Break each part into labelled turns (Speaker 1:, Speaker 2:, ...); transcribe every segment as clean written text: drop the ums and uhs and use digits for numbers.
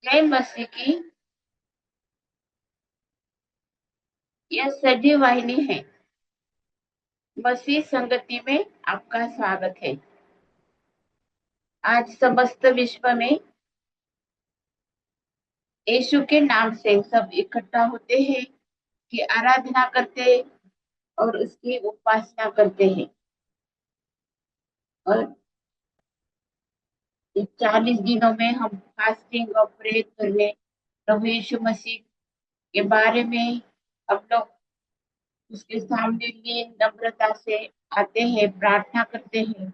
Speaker 1: जय मसीह की। यह सजी वाहिनी है। मसीह संगति में आपका स्वागत है। आज समस्त विश्व में यीशु के नाम से सब इकट्ठा होते हैं कि आराधना करते और उसकी उपासना करते हैं। और इस 40 दिनों में हम फास्टिंग और प्रे करने प्रभु यीशु मसीह के बारे में हम लोग उसके सामने लिए नम्रता से आते हैं, प्रार्थना करते हैं,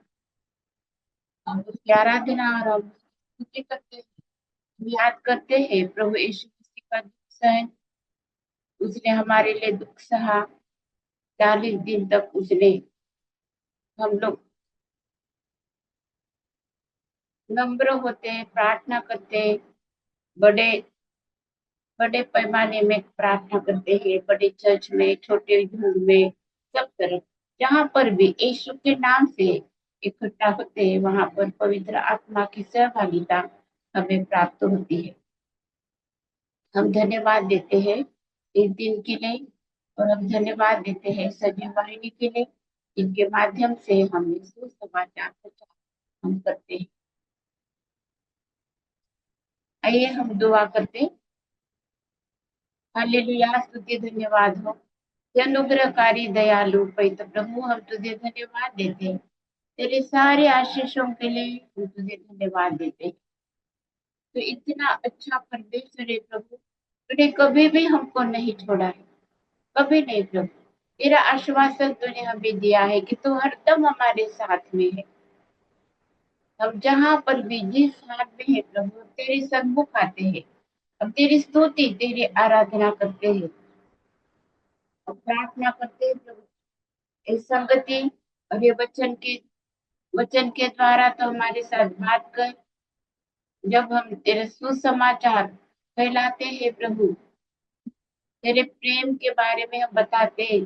Speaker 1: हम उसकी आराधना और हम उसकी स्तुति करते हैं, याद करते हैं प्रभु यीशु मसीह का दुख सहन। उसने हमारे लिए दुख सहा। 40 दिन तक उसने हम लोग नम्र होते हैं, प्रार्थना करते हैं, बड़े बड़े पैमाने में प्रार्थना करते हैं, बड़े चर्च में, छोटे झुंड में, सब तरफ जहाँ पर भी यीशु के नाम से इकट्ठा होते हैं वहां पर पवित्र आत्मा की सहभागिता हमें प्राप्त होती है। हम धन्यवाद देते हैं इस दिन के लिए और हम धन्यवाद देते हैं सजीव वाहिनी के लिए, इनके माध्यम से हम सुसमाचार प्रचार हम करते हैं। आइए हम दुआ करते हैं। हालेलुया, स्तुति धन्यवाद हो हे अनुग्रहकारी दयालु पवित्र प्रभु, हम तुझे धन्यवाद देते हैं। तेरे सारे आशीषों के लिए हम तुझे धन्यवाद देते हैं। तो इतना अच्छा परमेश्वर है प्रभु, तूने कभी भी हमको नहीं छोड़ा है, कभी नहीं प्रभु। तेरा आश्वासन तूने हमें दिया है कि तू हरदम हमारे साथ में है। हम जहाँ पर भी जिस हाल में है प्रभु, तेरे सन्मुख आते हैं, हम तेरी स्तुति तेरी आराधना करते हैं, हम प्रार्थना करते हैं प्रभु। इस संगति और ये वचन के द्वारा तो हमारे साथ बात कर। जब हम तेरे सुसमाचार फैलाते हैं प्रभु, तेरे प्रेम के बारे में हम बताते हैं,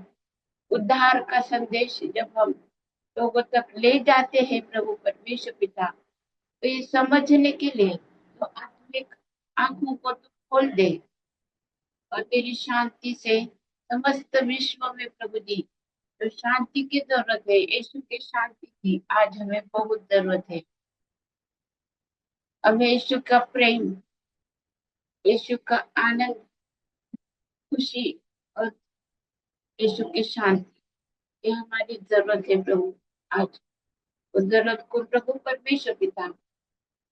Speaker 1: उद्धार का संदेश जब हम लोगों तक ले जाते हैं प्रभु परमेश्वर पिता, तो ये समझने के लिए तो आत्मिक आंखों को तो खोल दे और तेरी शांति से समस्त विश्व में प्रभु जी तो शांति की जरूरत है, यीशु की शांति की आज हमें बहुत जरूरत है। हमें यीशु का प्रेम, यीशु का आनंद, खुशी और यीशु की शांति, ये हमारी जरूरत है प्रभु। आज उस जरूरत को प्रभु परमेश्वर पिता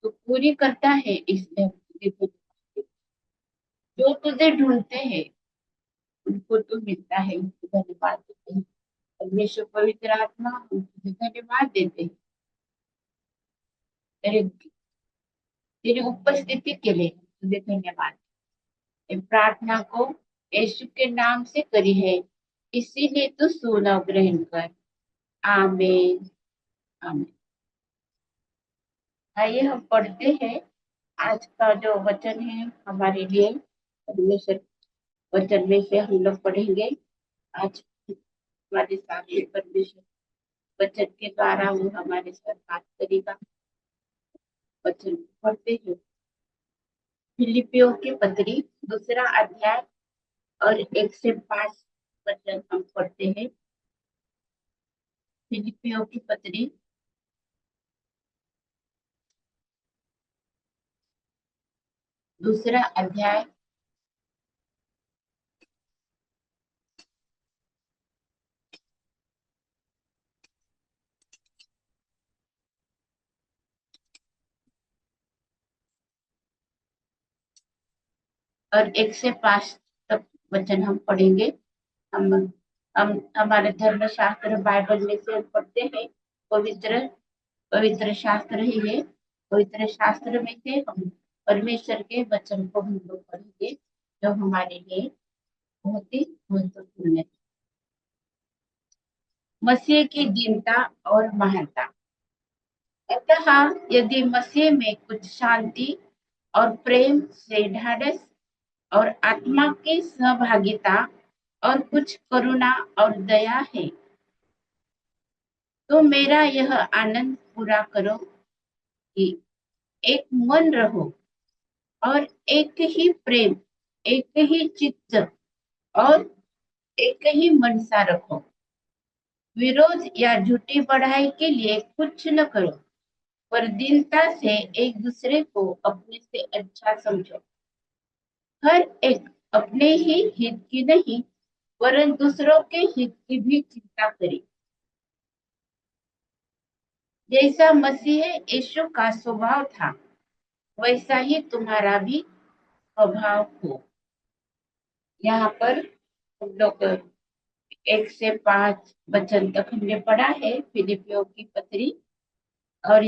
Speaker 1: तो पूरी करता है, इसलिए हम तुझे धन्यवाद देते हैं। जो तुझे ढूंढते हैं उनको तो मिलता है, उनको धन्यवाद देते हैं। परमेश्वर पवित्र आत्मा, हम तुझे धन्यवाद देते हैं तेरे तेरी उपस्थिति के लिए। तुझे धन्यवाद। इस प्रार्थना को यीशु के नाम से करी है, इसीलिए तू सुन और ग्रहण कर। आमीन। आमीन। आइए हम पढ़ते हैं। आज का जो वचन है हमारे लिए परमेश्वर वचन में से हम लोग पढ़ेंगे। आज हमारे सामने परमेश्वर वचन के द्वारा वो हमारे साथ बात करेगा। वचन पढ़ते हैं। फिलिपियों की पत्री दूसरा अध्याय और 1 से 5 वचन हम पढ़ते हैं। फिलिपियों की पत्री दूसरा अध्याय और 1 से 5 तक वचन हम पढ़ेंगे। हम हम हमारे धर्म शास्त्र बाइबल में से पढ़ते हैं। पवित्र पवित्र शास्त्र ही है। पवित्र शास्त्र में से हम परमेश्वर के वचन को हम लोग पढ़ेंगे, जो हमारे लिए बहुत ही महत्वपूर्ण है। मसीह की दीनता और महानता। अतः यदि मसीह में कुछ शांति और प्रेम से ढाढ़स और आत्मा की सहभागिता और कुछ करुणा और दया है, तो मेरा यह आनंद पूरा करो कि एक मन रहो और एक ही प्रेम, एक ही चित्त और एक ही मनसा रखो। विरोध या झूठी बढ़ाई के लिए कुछ न करो, पर दीनता से एक दूसरे को अपने से अच्छा समझो। हर एक अपने ही हित की नहीं, वरन दूसरों के हित की भी चिंता करे। जैसा मसीह यीशु का स्वभाव था, वैसा ही तुम्हारा भी स्वभाव हो। यहाँ पर हम लोग 1 से 5 वचन तक हमने पढ़ा है फिलिपियों की पत्री, और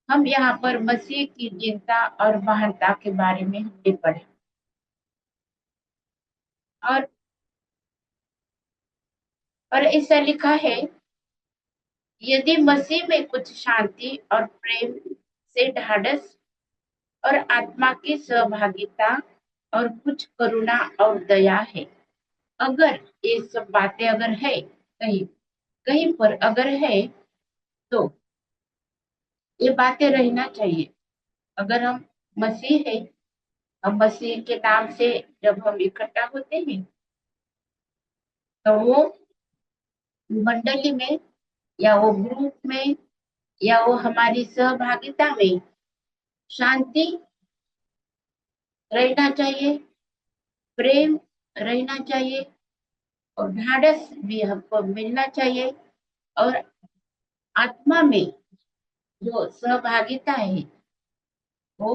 Speaker 1: हम यहाँ पर मसीह की दीनता और महानता के बारे में हमने पढ़ा। और ऐसा लिखा है, यदि मसीह में कुछ शांति और प्रेम से ढाढ़स और आत्मा की सहभागिता और कुछ करुणा और दया है, अगर ये सब बातें अगर है, कहीं कहीं पर अगर है, तो ये बातें रहना चाहिए। अगर हम मसीह है, हम मसीह के नाम से जब हम इकट्ठा होते हैं, तो वो मंडली में या वो ग्रुप में या वो हमारी सहभागिता में शांति रहना चाहिए, प्रेम रहना चाहिए, और ढाढ़स भी हमको मिलना चाहिए। और आत्मा में जो सहभागिता है, वो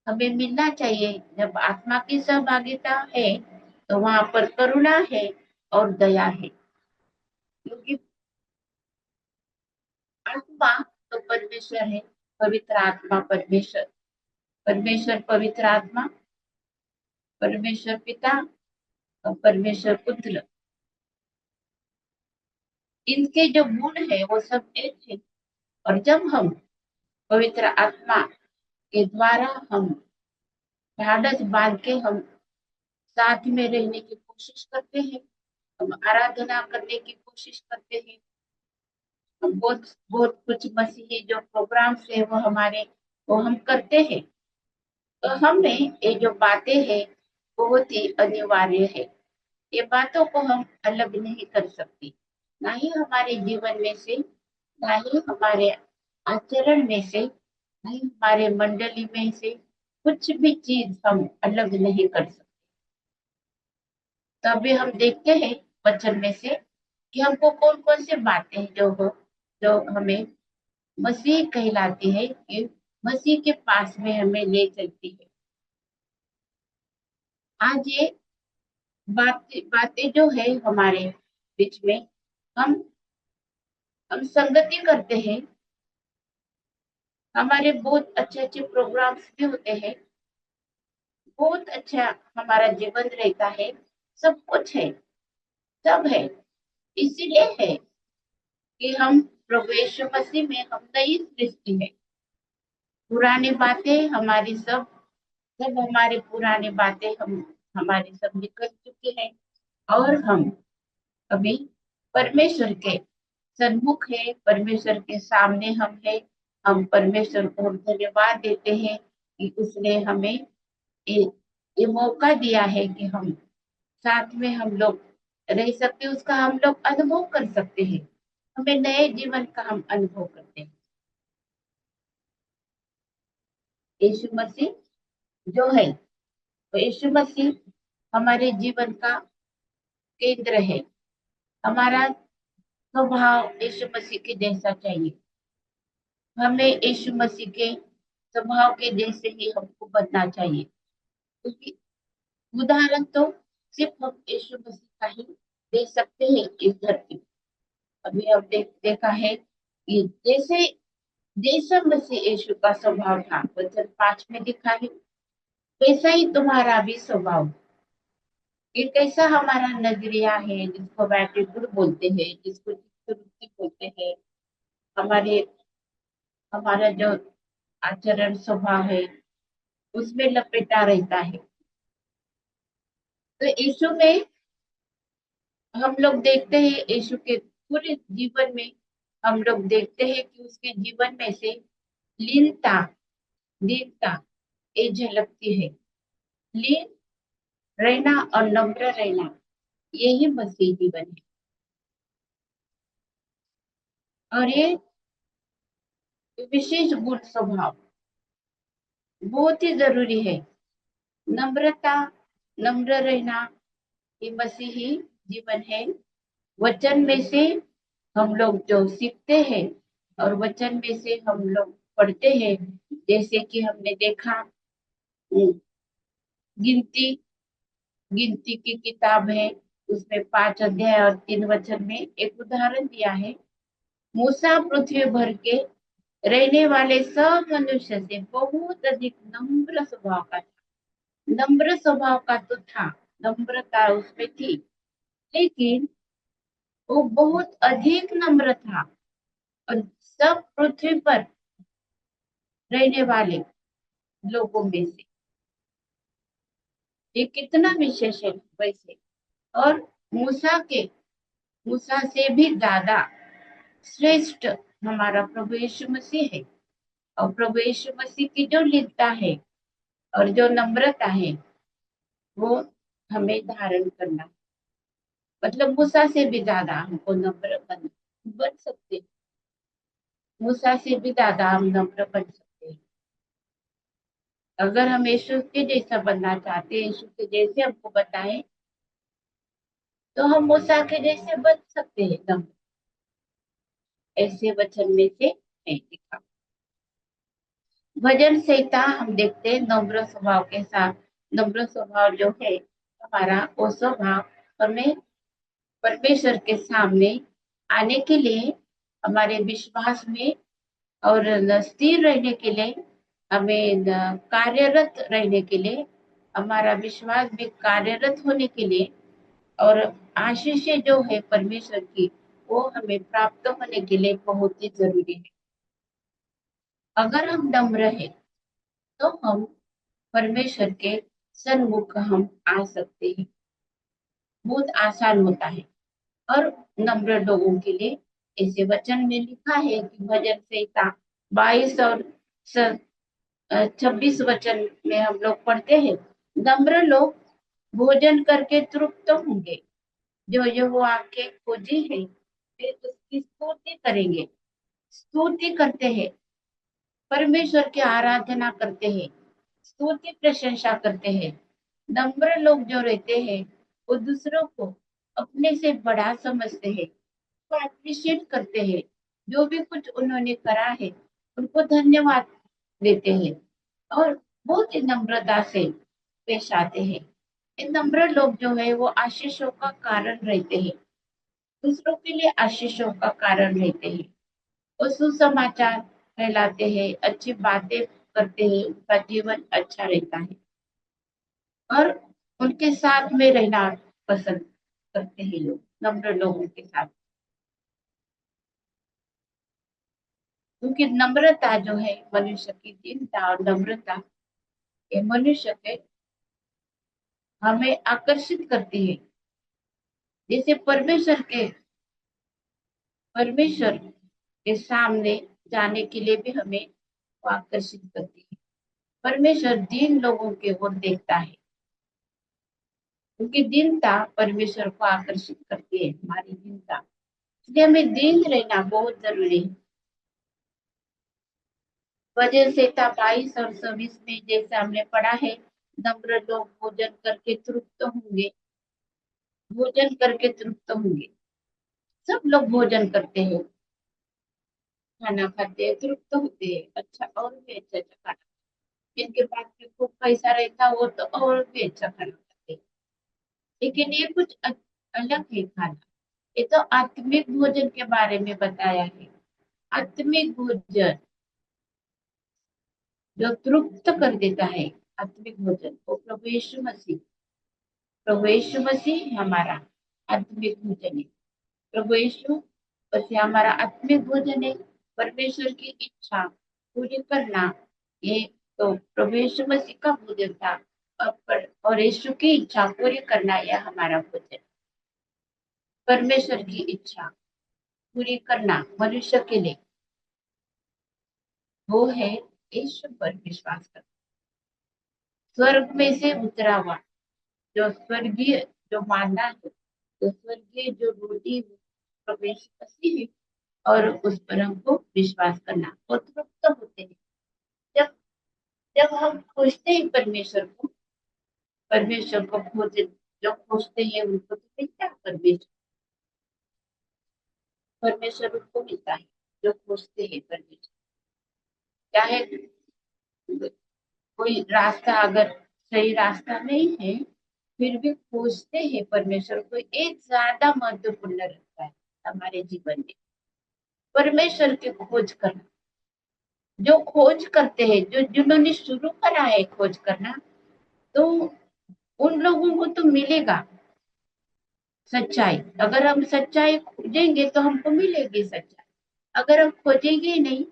Speaker 1: हमें मिलना चाहिए। जब आत्मा की सहभागिता है, तो वहां पर करुणा है और दया है, क्योंकि आत्मा तो परमेश्वर है, पवित्र आत्मा परमेश्वर, परमेश्वर पवित्र आत्मा, परमेश्वर पिता और परमेश्वर पुत्र, इनके जो गुण है वो सब एक है। और जब हम पवित्र आत्मा के द्वारा हम ढाढ़स बांध के हम साथ में रहने की कोशिश करते हैं, हम आराधना करने की कोशिश करते हैं, हम बहुत बहुत कुछ मसीही जो प्रोग्राम्स है वो हमारे, वो हम करते हैं, तो हमें ये जो बातें हैं बहुत ही अनिवार्य है। ये बातों को हम अलग नहीं कर सकते, ना ही हमारे जीवन में से, ना ही हमारे आचरण में से, ना ही हमारे मंडली में से कुछ भी चीज हम अलग नहीं कर सकते। तो अभी हम देखते हैं वचन में से कि हमको कौन कौन से बातें जो हमें मसीह कहलाती है, कि मसीह के पास में हमें ले चलती है। आज ये बातें जो है हमारे बीच में, हम हम संगति करते हैं, हमारे बहुत अच्छे अच्छे प्रोग्राम्स भी होते हैं, बहुत अच्छा हमारा जीवन रहता है, सब कुछ है, सब है। इसीलिए है कि हम प्रभु यीशु मसीह में हम नई सृष्टि है। पुरानी बातें हमारी सब, सब हमारी पुरानी बातें हम हमारी सब निकल चुकी है, और हम अभी परमेश्वर के सन्मुख है, परमेश्वर के सामने हम है। हम परमेश्वर को हम धन्यवाद देते हैं कि उसने हमें ये, ये मौका दिया है कि हम साथ में हम लोग रह सकते हैं, उसका हम लोग अनुभव कर सकते हैं, हमें नए जीवन का हम अनुभव करते हैं। यीशु मसीह जो है, तो यीशु मसीह हमारे जीवन का केंद्र है। हमारा स्वभाव यीशु मसीह के जैसा चाहिए, हमें यीशु मसीह के स्वभाव के जैसे ही हमको बनना चाहिए, क्योंकि उदाहरण तो सिर्फ हम यीशु मसीह का ही दे सकते हैं इस धरती पर। अभी हम देखा है कि जैसे जैसा मसीह यीशु का स्वभाव था, वचन 5 में लिखा है, वैसा ही तुम्हारा भी स्वभाव। ये कैसा हमारा नजरिया है, जिसको एटीट्यूड बोलते हैं, जिसको चित्तवृत्ति बोलते हैं, हमारे हमारा जो आचरण स्वभाव है उसमें लपेटा रहता है। तो यीशु में हम लोग देखते हैं, यीशु के पूरे जीवन में हम लोग देखते हैं कि उसके जीवन में से लीनता, दीनता, ये झलकती है। लीन रहना और नम्र रहना, यही मसीह जीवन है। और ये विशेष गुण स्वभाव बहुत ही जरूरी है। नम्रता, नम्र रहना, ये मसीही जीवन है। वचन में से हम लोग जो सीखते हैं और वचन में से हम लोग पढ़ते हैं, जैसे कि हमने देखा गिनती गिनती की किताब है, उसमें 5 अध्याय और 3 वचन में एक उदाहरण दिया है। मूसा पृथ्वी भर के रहने वाले सब मनुष्य से बहुत अधिक नम्र स्वभाव का था। नम्र स्वभाव का तो था, नम्रता उसमें थी, लेकिन वो बहुत अधिक नम्र था। और सब पृथ्वी पर रहने वाले लोगों में से ये कितना विशेष है वैसे। और मूसा के मूसा से भी ज्यादा श्रेष्ठ हमारा प्रभु यीशु मसीह है। और प्रभु यीशु मसीह की जो लीनता है और जो नम्रता है, वो हमें धारण करना, मतलब मूसा से भी ज्यादा हमको नम्र बन सकते हैं। मूसा से भी ज्यादा हम नम्र बन सकते हैं। अगर हम यीशु के जैसा बनना चाहते हैं, यीशु के जैसे हमको बताए, तो हम मूसा के जैसे बन सकते हैं नम्र। ऐसे वचन में से है लिखा। भजन संहिता हम देखते हैं नम्र स्वभाव के साथ। नम्र स्वभाव जो है हमारा, वो स्वभाव हमें परमेश्वर के सामने आने के लिए, हमारे विश्वास में और स्थिर रहने के लिए, हमें कार्यरत रहने के लिए, हमारा विश्वास भी कार्यरत होने के लिए, और आशीषें जो है परमेश्वर की, वो हमें प्राप्त होने के लिए बहुत ही जरूरी है। अगर हम नम्र है तो हम परमेश्वर के सन्मुख हम आ सकते हैं। बहुत आसान होता है। और नम्र लोगों के लिए ऐसे वचन में लिखा है कि भजन संहिता 22 और 26 वचन में हम लोग पढ़ते हैं, नम्र लोग भोजन करके तृप्त होंगे। जो यहोवा के खोजी है वे उसकी स्तुति करेंगे। स्तुति करते हैं, परमेश्वर की आराधना करते हैं, स्तुति प्रशंसा करते हैं। नम्र लोग जो रहते हैं, वो दूसरों को अपने से बड़ा समझते हैं, वो अप्रिशिएट करते हैं। जो भी कुछ उन्होंने करा है, उनको धन्यवाद देते हैं और बहुत ही नम्रता से पेश आते हैं। ये नम्र लोग जो है वो आशीषों का कारण रहते हैं, दूसरों के लिए आशीषों का कारण रहते हैं। वो सुसमाचार फैलाते हैं, अच्छी बातें करते हैं, उनका जीवन अच्छा रहता है और उनके साथ में रहना पसंद करते हैं लोग, नम्र लोगों के साथ। क्योंकि नम्रता जो है मनुष्य की दीनता और नम्रता, ये मनुष्य के हमें आकर्षित करती है। जैसे परमेश्वर के सामने जाने के लिए भी हमें वो आकर्षित करती है। परमेश्वर दीन लोगों के ओर देखता है, क्योंकि दीनता परमेश्वर को आकर्षित करती है, हमारी दीनता। इसलिए हमें दीन रहना बहुत जरूरी है। भजन संहिता 22 और 26 में जैसे हमने पढ़ा है, नम्र लोग भोजन करके तृप्त होंगे। भोजन करके तृप्त होंगे। सब लोग भोजन करते हैं, खाना खाते हैं, तृप्त होते हैं, अच्छा और भी अच्छा अच्छा खाना। जिनके पास में खूब पैसा रहता है, वो तो और भी अच्छा खाना खाते हैं। लेकिन ये कुछ अलग है खाना। ये तो आत्मिक भोजन के बारे में बताया है। आत्मिक भोजन जो तृप्त कर देता है, आत्मिक भोजन वो प्रभु यीशु मसीह हमारा आत्मिक भोजन है। प्रभु यीशु मसीह हमारा आत्मिक भोजन है। परमेश्वर की इच्छा पूरी करना, ये तो प्रभु यीशु मसीह का भोजन था। और यीशु की इच्छा पूरी करना, यह हमारा भोजन। परमेश्वर की इच्छा पूरी करना मनुष्य के लिए, वो है यीशु पर विश्वास करना। स्वर्ग में से उतरा हुआ, जो स्वर्गीय जो मानना है, तो स्वर्गीय जो रोटी प्रवेश मसीह है, और उस पर हमको विश्वास करना और तृप्त होते हैं। जब जब हम खोजते हैं परमेश्वर को खोज जो खोजते हैं उनको तो मिलता है परमेश्वर उनको मिलता है जो खोजते हैं परमेश्वर। चाहे कोई रास्ता अगर सही रास्ता नहीं है, फिर भी खोजते हैं परमेश्वर को, एक ज्यादा महत्वपूर्ण रखता है हमारे जीवन में परमेश्वर की खोज करना। जो खोज करते हैं, जो जिन्होंने शुरू करा है खोज करना, तो उन लोगों को तो मिलेगा सच्चाई। अगर हम सच्चाई खोजेंगे तो हमको मिलेगी सच्चाई। अगर हम खोजेंगे ही नहीं,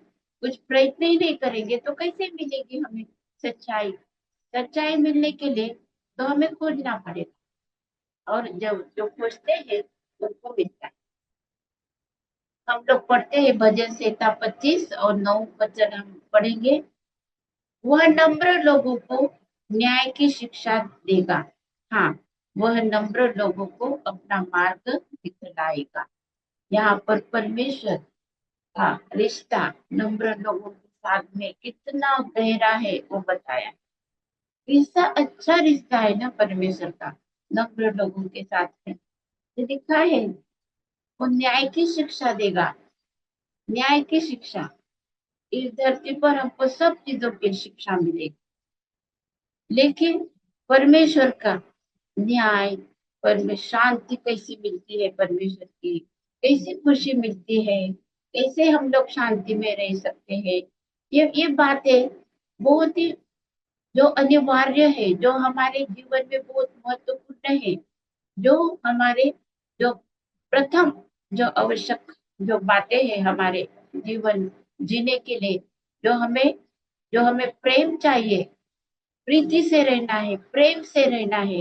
Speaker 1: कुछ प्रयत्न ही नहीं करेंगे, तो कैसे मिलेगी हमें सच्चाई। सच्चाई मिलने के लिए तो हमें खोजना पड़ेगा, और जब जो खोजते हैं उनको मिलता है। हम लोग पढ़ते हैं भजन संहिता 25 और 9 वचन हम पढ़ेंगे। वह नम्र लोगों को न्याय की शिक्षा देगा। हाँ, वह नम्र लोगों को अपना मार्ग दिखलाएगा। यहाँ पर परमेश्वर का रिश्ता नम्र लोगों के साथ में कितना गहरा है वो बताया। ऐसा अच्छा रिश्ता है ना परमेश्वर का नम्र लोगों के साथ में। ये लिखा है वो न्याय की शिक्षा देगा। न्याय की शिक्षा, इस धरती पर हमको सब चीजों की शिक्षा मिलेगी, लेकिन परमेश्वर का न्याय, परमेश्वर शांति कैसी मिलती है, परमेश्वर की कैसी खुशी मिलती है, कैसे हम लोग शांति में रह सकते हैं, ये बातें बहुत ही जो अनिवार्य है, जो हमारे जीवन में बहुत महत्वपूर्ण है, जो हमारे जो प्रथम जो आवश्यक जो बातें हैं हमारे जीवन जीने के लिए, जो हमें प्रेम चाहिए, प्रीति से रहना है, प्रेम से रहना है,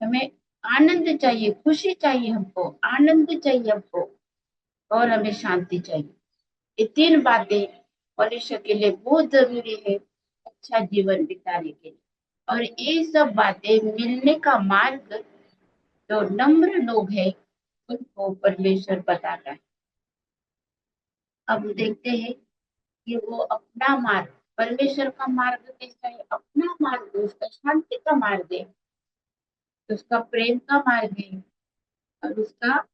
Speaker 1: हमें आनंद चाहिए, खुशी चाहिए, हमको आनंद चाहिए हमको, और हमें शांति चाहिए। ये तीन बातें मनुष्य के लिए बहुत जरूरी है अच्छा जीवन बिताने के लिए। और ये सब बातें मिलने का मार्ग जो नम्र लोग हैं उनको परमेश्वर बताता है। अब देखते हैं कि वो अपना मार्ग, परमेश्वर का मार्ग कैसा है, अपना मार्ग उसका शांति का मार्ग है, उसका प्रेम का मार्ग है, और उसका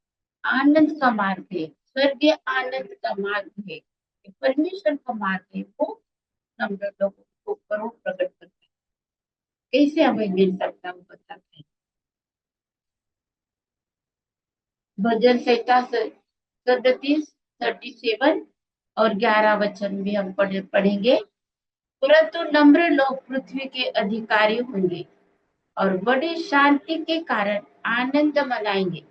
Speaker 1: आनंद का मार्ग है, स्वर्गीय आनंद का मार्ग है, परमेश्वर का मार्ग है। वो नम्र लोगों को करो प्रकट करता है। कैसे हमें मिल सकता है वो बताते हैं। भजन संहिता 37 और 11 वचन भी हम पढ़ेंगे। परंतु नम्र लोग पृथ्वी के अधिकारी होंगे और बड़ी शांति के कारण आनंद मनाएंगे।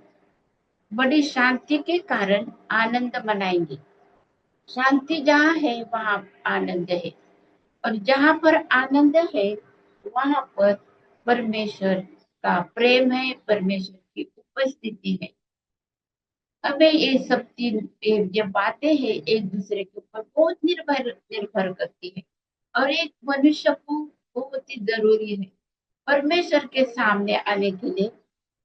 Speaker 1: बड़ी शांति के कारण आनंद मनाएंगे। शांति जहाँ है वहाँ आनंद है, और जहाँ पर आनंद है वहाँ पर परमेश्वर का प्रेम है, परमेश्वर की उपस्थिति है। हमें ये सब तीन ये बातें हैं एक दूसरे के ऊपर बहुत निर्भर निर्भर करती है, और एक मनुष्य को बहुत ही जरूरी है परमेश्वर के सामने आने के लिए,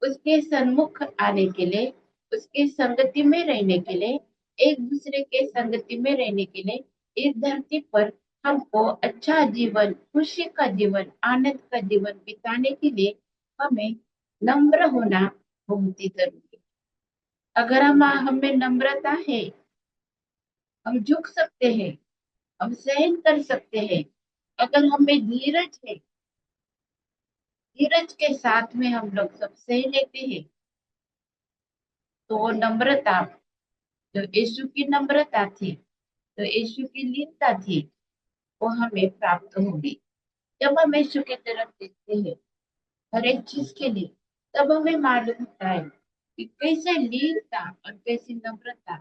Speaker 1: उसके सन्मुख आने के लिए, उसके संगति में रहने के लिए, एक दूसरे के संगति में रहने के लिए, इस धरती पर हमको अच्छा जीवन, खुशी का जीवन, आनंद का जीवन बिताने के लिए हमें नम्र होना बहुत ही जरूरी है। अगर हमें नम्रता है, हम झुक सकते हैं, हम सहन कर सकते हैं। अगर हमें धीरज है, धीरज के साथ में हम लोग सब सह लेते हैं, तो वो नम्रता जो यीशु की नम्रता थी, जो यीशु की लीनता थी, वो हमें प्राप्त होगी। जब हम यीशु की तरफ देखते हैं हर एक चीज के लिए, तब हमें मालूम होता है कि कैसे लीनता और कैसी नम्रता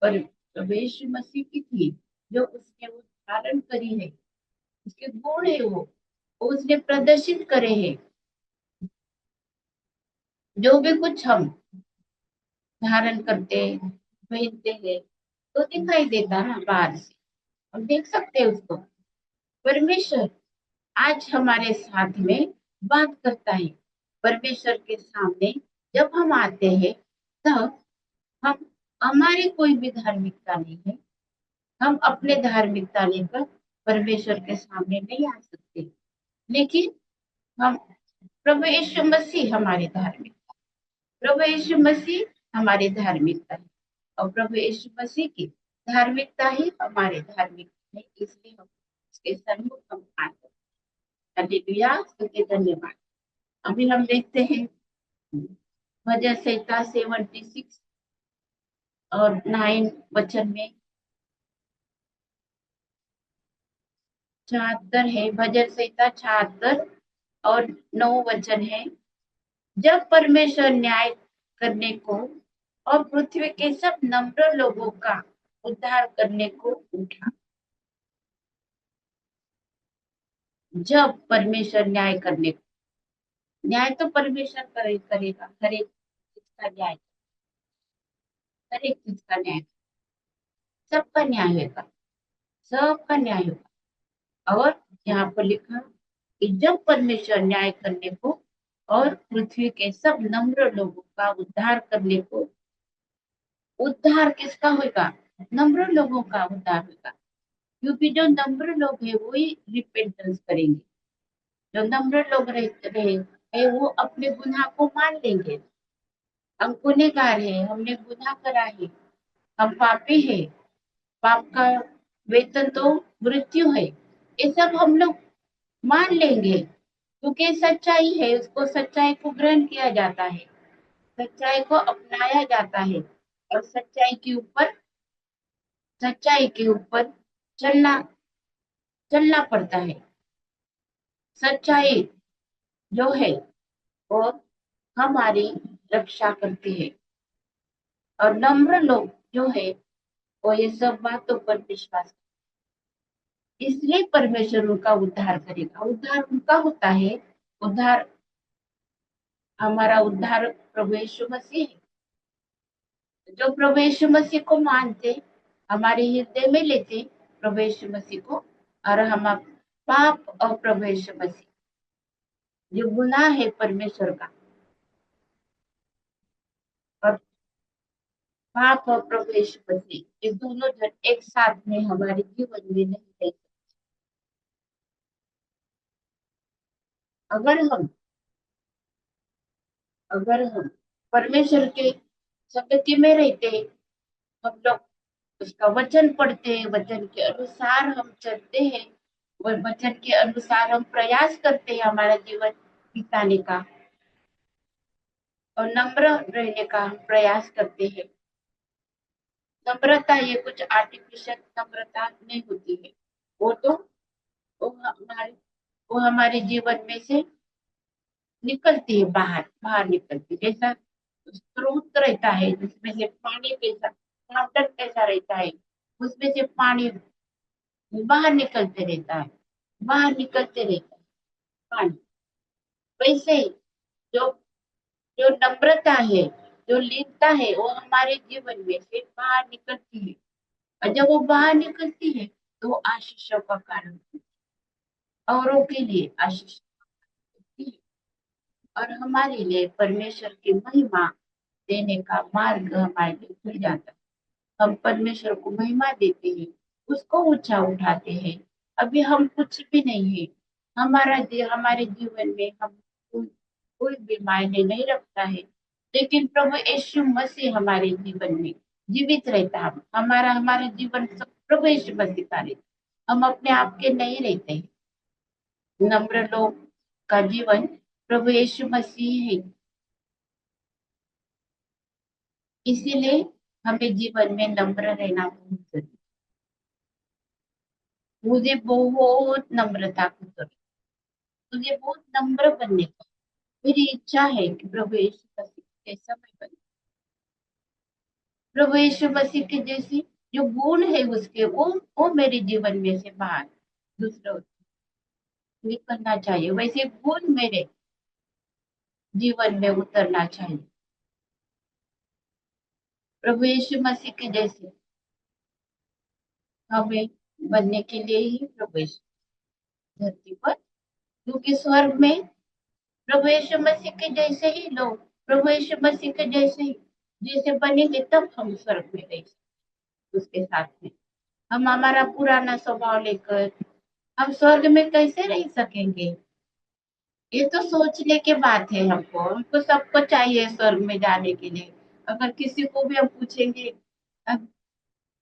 Speaker 1: पर प्रभु यीशु मसीह की थी, जो उसने वो धारण करी है, उसके गुण है वो उसने प्रदर्शित करे हैं। जो भी कुछ हम धारण करते पहनते हैं तो दिखाई देता है बाहर से, हम देख सकते हैं उसको। परमेश्वर आज हमारे साथ में बात करता है। परमेश्वर के सामने जब हम आते हैं तब हम हमारी कोई भी धार्मिकता नहीं है। हम अपने धार्मिकता लेकर परमेश्वर के सामने नहीं आ सकते, लेकिन हम प्रभु यीशु मसीह हमारे धार्मिक प्रभु यीशु मसीह हमारे धार्मिकता है और प्रभु यीशु मसीह की धार्मिकता ही हमारे धार्मिक है, इसलिए हम उसके सन्मुख हम आते हैं। हालेलुया, उसके धन्यवाद। अभी हम देखते हैं भजन संहिता 76 और 9 वचन में 76 है। भजन संहिता 76 और 9 वचन है। जब परमेश्वर न्याय करने को और पृथ्वी के सब नम्र लोगों का उद्धार करने को उठा। जब परमेश्वर न्याय तो परमेश्वर करेगा, हर एक चीज का न्याय, हर एक चीज का न्याय, सबका न्याय होगा, सबका न्याय होगा। और यहाँ पर लिखा कि जब परमेश्वर न्याय करने को और पृथ्वी के सब नम्र लोगों का उद्धार करने को, उद्धार किसका होगा? नम्र लोगों का उद्धार होगा, क्योंकि जो नम्र लोग हैं वो ही रिपेंटेंस करेंगे। जो नम्र लोग रहे वो अपने गुनाह को मान लेंगे। हम गुनहगार हैं, हमने गुनाह करा है, हम पापी हैं, पाप का वेतन तो मृत्यु है, ये सब हम लोग मान लेंगे, क्योंकि सच्चाई है, उसको सच्चाई को ग्रहण किया जाता है, सच्चाई को अपनाया जाता है और सच्चाई के ऊपर चलना चलना पड़ता है। सच्चाई जो है वो हमारी रक्षा करती है और नम्र लोग जो है वो ये सब बातों पर विश्वास, इसलिए परमेश्वर उनका उद्धार करेगा। उद्धार उनका होता है, उद्धार हमारा उद्धार प्रभु यीशु मसीह है। जो प्रभु यीशु मसीह को मानते, हमारे हृदय में लेते प्रभु यीशु मसीह को, और हम पाप और प्रभु यीशु मसीह जो गुनाह है परमेश्वर का, और पाप और प्रभु यीशु मसीह ये दोनों जन एक साथ में हमारे जीवन में नहीं रह सकते। अगर हम अगर हम परमेश्वर के संगति में रहते, हम लोग उसका वचन पढ़ते हैं, वचन के अनुसार हम चलते हैं, और वचन के अनुसार हम प्रयास करते हैं हमारा जीवन बिताने का और नम्र रहने का हम प्रयास करते हैं। नम्रता ये कुछ आर्टिफिशियल नम्रता नहीं होती है, वो तो वो हमारे वो हमारे जीवन में से निकलती है, बाहर बाहर निकलती है। जैसा स्रोत रहता है जिसमें से पानी कैसा, फाउंटेन कैसा रहता है, उसमें से पानी बाहर निकलते रहता है, बाहर निकलते रहता है पानी। वैसे ही जो जो नम्रता है, जो लीनता है, वो हमारे जीवन में से बाहर निकलती है, और जब वो बाहर निकलती है तो वो आशीषों का कारण बनती है, औरों के लिए आशीष बनती है और हमारे लिए परमेश्वर की महिमा देने का मार्ग हमारे लिए खुल जाता है। हम परमेश्वर को महिमा देते हैं, उसको ऊंचा उठाते हैं। अभी हम कुछ भी नहीं है, हमारे जीवन में हम कोई भी मायने नहीं रखता है, लेकिन प्रभु यीशु मसीह हमारे जीवन में जीवित रहता है। हमारा हमारा जीवन सब प्रभु यीशु मसीह का रहता, हम अपने आप के नहीं रहते हैं। नम्र लोग का जीवन प्रभु यीशु मसीह है, इसीलिए हमें जीवन में नम्र रहना बहुत जरूरी। मुझे बहुत नम्रता की जरूरत, मुझे बहुत नम्र बनने का मेरी इच्छा है कि प्रभु यीशु मसीह जैसा मैं बने, प्रभु यीशु मसीह के जैसी जो गुण है उसके, वो मेरे जीवन में से बाहर दूसरों निकलना चाहिए, वैसे गुण मेरे जीवन में उतरना चाहिए। प्रभु यीशु मसीह के जैसे हमें बनने के लिए ही प्रभु यीशु धरती पर क्योंकि स्वर्ग में प्रभु यीशु मसीह के जैसे ही लोग, प्रभु यीशु मसीह के जैसे ही जैसे बनेंगे तब हम स्वर्ग में रह सकते उसके साथ में। हम हमारा पुराना स्वभाव लेकर हम स्वर्ग में कैसे रह सकेंगे? ये तो सोचने की बात है। हमको सबको चाहिए स्वर्ग में जाने के लिए। अगर किसी को भी हम पूछेंगे अब,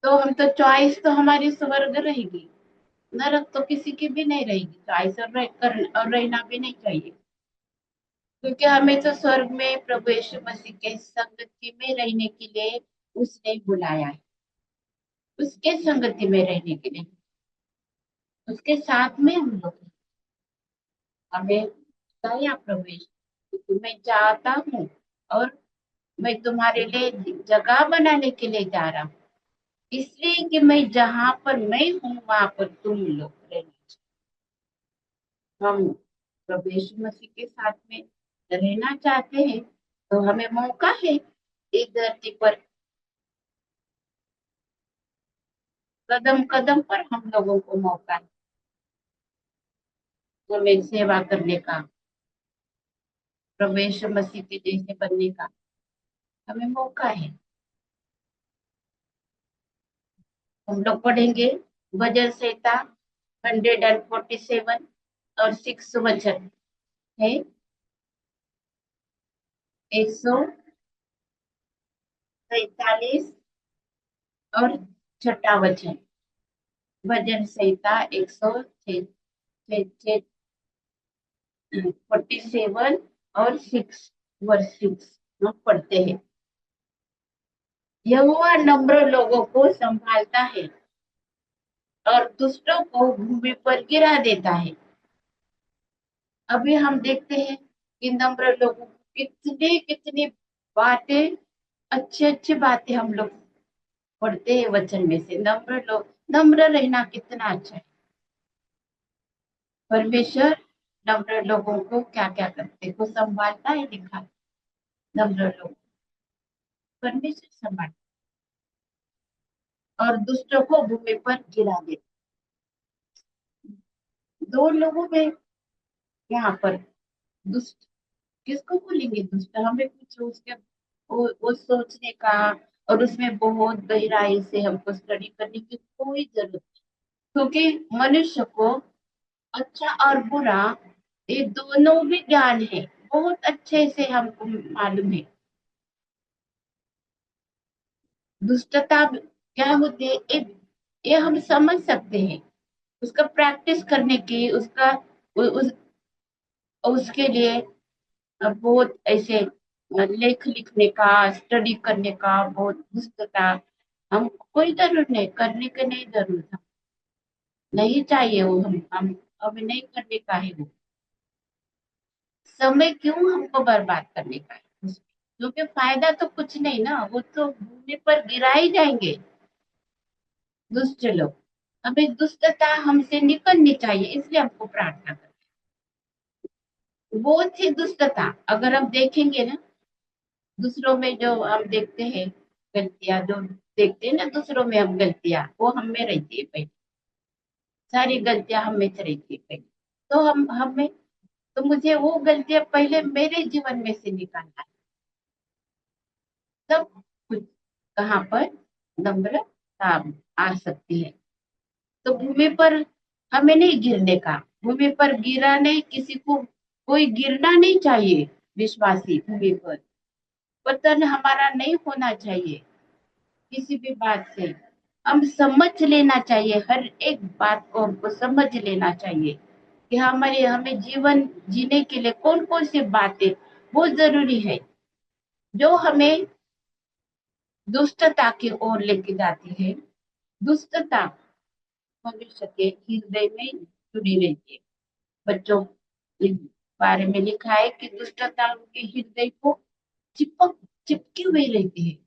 Speaker 1: तो हम तो चॉइस तो हमारी स्वर्ग रहेगी, नरक तो किसी की भी नहीं रहेगी चॉइस, और रहना भी नहीं चाहिए। क्योंकि हमें तो स्वर्ग में प्रभु यीशु मसीह के संगति में रहने के लिए उसने बुलाया है, उसके संगति में रहने के लिए, उसके साथ में हम लोग हमें बताया प्रभु यीशु कि मैं चाहता हूँ और मैं तुम्हारे लिए जगह बनाने के लिए जा रहा हूँ, इसलिए कि मैं जहां पर मैं हूँ वहां पर तुम लोग रहना चाहिए। हम प्रभु यीशु मसीह के साथ में रहना चाहते हैं तो हमें मौका है इस धरती पर, कदम कदम पर हम लोगों को मौका है हमें सेवा करने का, प्रभु यीशु मसीह के जैसे बनने का हमें मौका है। हम लोग पढ़ेंगे भजन संहिता 147 और 6 वचन है, 147 और 6 वचन। भजन संहिता 147 और 6 वर्स 6 हम पढ़ते हैं। यहोवा नम्र लोगों को संभालता है और दुष्टों को भूमि पर गिरा देता है। अभी हम देखते हैं कि नम्र लोगों को कितनी कितनी बातें, अच्छी अच्छी बातें हम लोग पढ़ते हैं वचन में से। नम्र लोग, नम्र रहना कितना अच्छा है। परमेश्वर नम्र लोगों को क्या क्या करते को संभालता है, लिखा है। नम्र लोग परमेश्वर संभालता और दुष्टों को भूमि पर गिरा देता। दो लोगों में यहाँ पर दुष्ट किसको बोलेंगे? दुष्ट हमें कुछ उसके वो सोचने का और उसमें बहुत गहराई से हमको स्टडी करने की कोई जरूरत नहीं। क्योंकि मनुष्य को अच्छा और बुरा ये दोनों भी ज्ञान है, बहुत अच्छे से हमको मालूम है। दुष्टता क्या होती है ये हम समझ सकते हैं। उसका प्रैक्टिस करने की उसका उसके लिए बहुत ऐसे लेख लिखने का, स्टडी करने का बहुत पुस्तकता हम कोई जरूरत नहीं, करने की नहीं जरूरत, नहीं चाहिए वो। हम अभी नहीं करने का है वो। समय क्यों हमको बर्बाद करने का है उसमें? क्योंकि फायदा तो कुछ नहीं ना, वो तो भूमि पर गिरा ही जाएंगे दुष्ट लोग। हमें दुष्टता हमसे निकलनी चाहिए, इसलिए हमको प्रार्थना करना। वो थी दुष्टता, अगर हम देखेंगे ना दूसरों में जो हम देखते हैं गलतियां, जो देखते हैं ना दूसरों में हम गलतियां, वो हम में रहती है पहले, सारी गलतियां हम में से रहती है पहले। तो हम हमें तो मुझे वो गलतियां पहले मेरे जीवन में से निकालना है, तब कुछ कहाँ पर नम्रता आ सकती है। तो भूमि पर हमें नहीं गिरने का, भूमि पर गिरा नहीं, किसी को कोई गिरना नहीं चाहिए। विश्वासी भूमि पर पतन हमारा नहीं होना चाहिए किसी भी बात से। हम समझ लेना चाहिए, हर एक बात को हमको समझ लेना चाहिए कि हमारे हमें जीवन जीने के लिए कौन कौन सी बातें बहुत जरूरी है, जो हमें दुष्टता की ओर लेके जाती है। दुष्टता मनुष्य के हृदय में जुड़ी रहती है। बच्चों के बारे में लिखा है कि दुष्टता उनके हृदय को चिपक चिपकी हुई रहती है।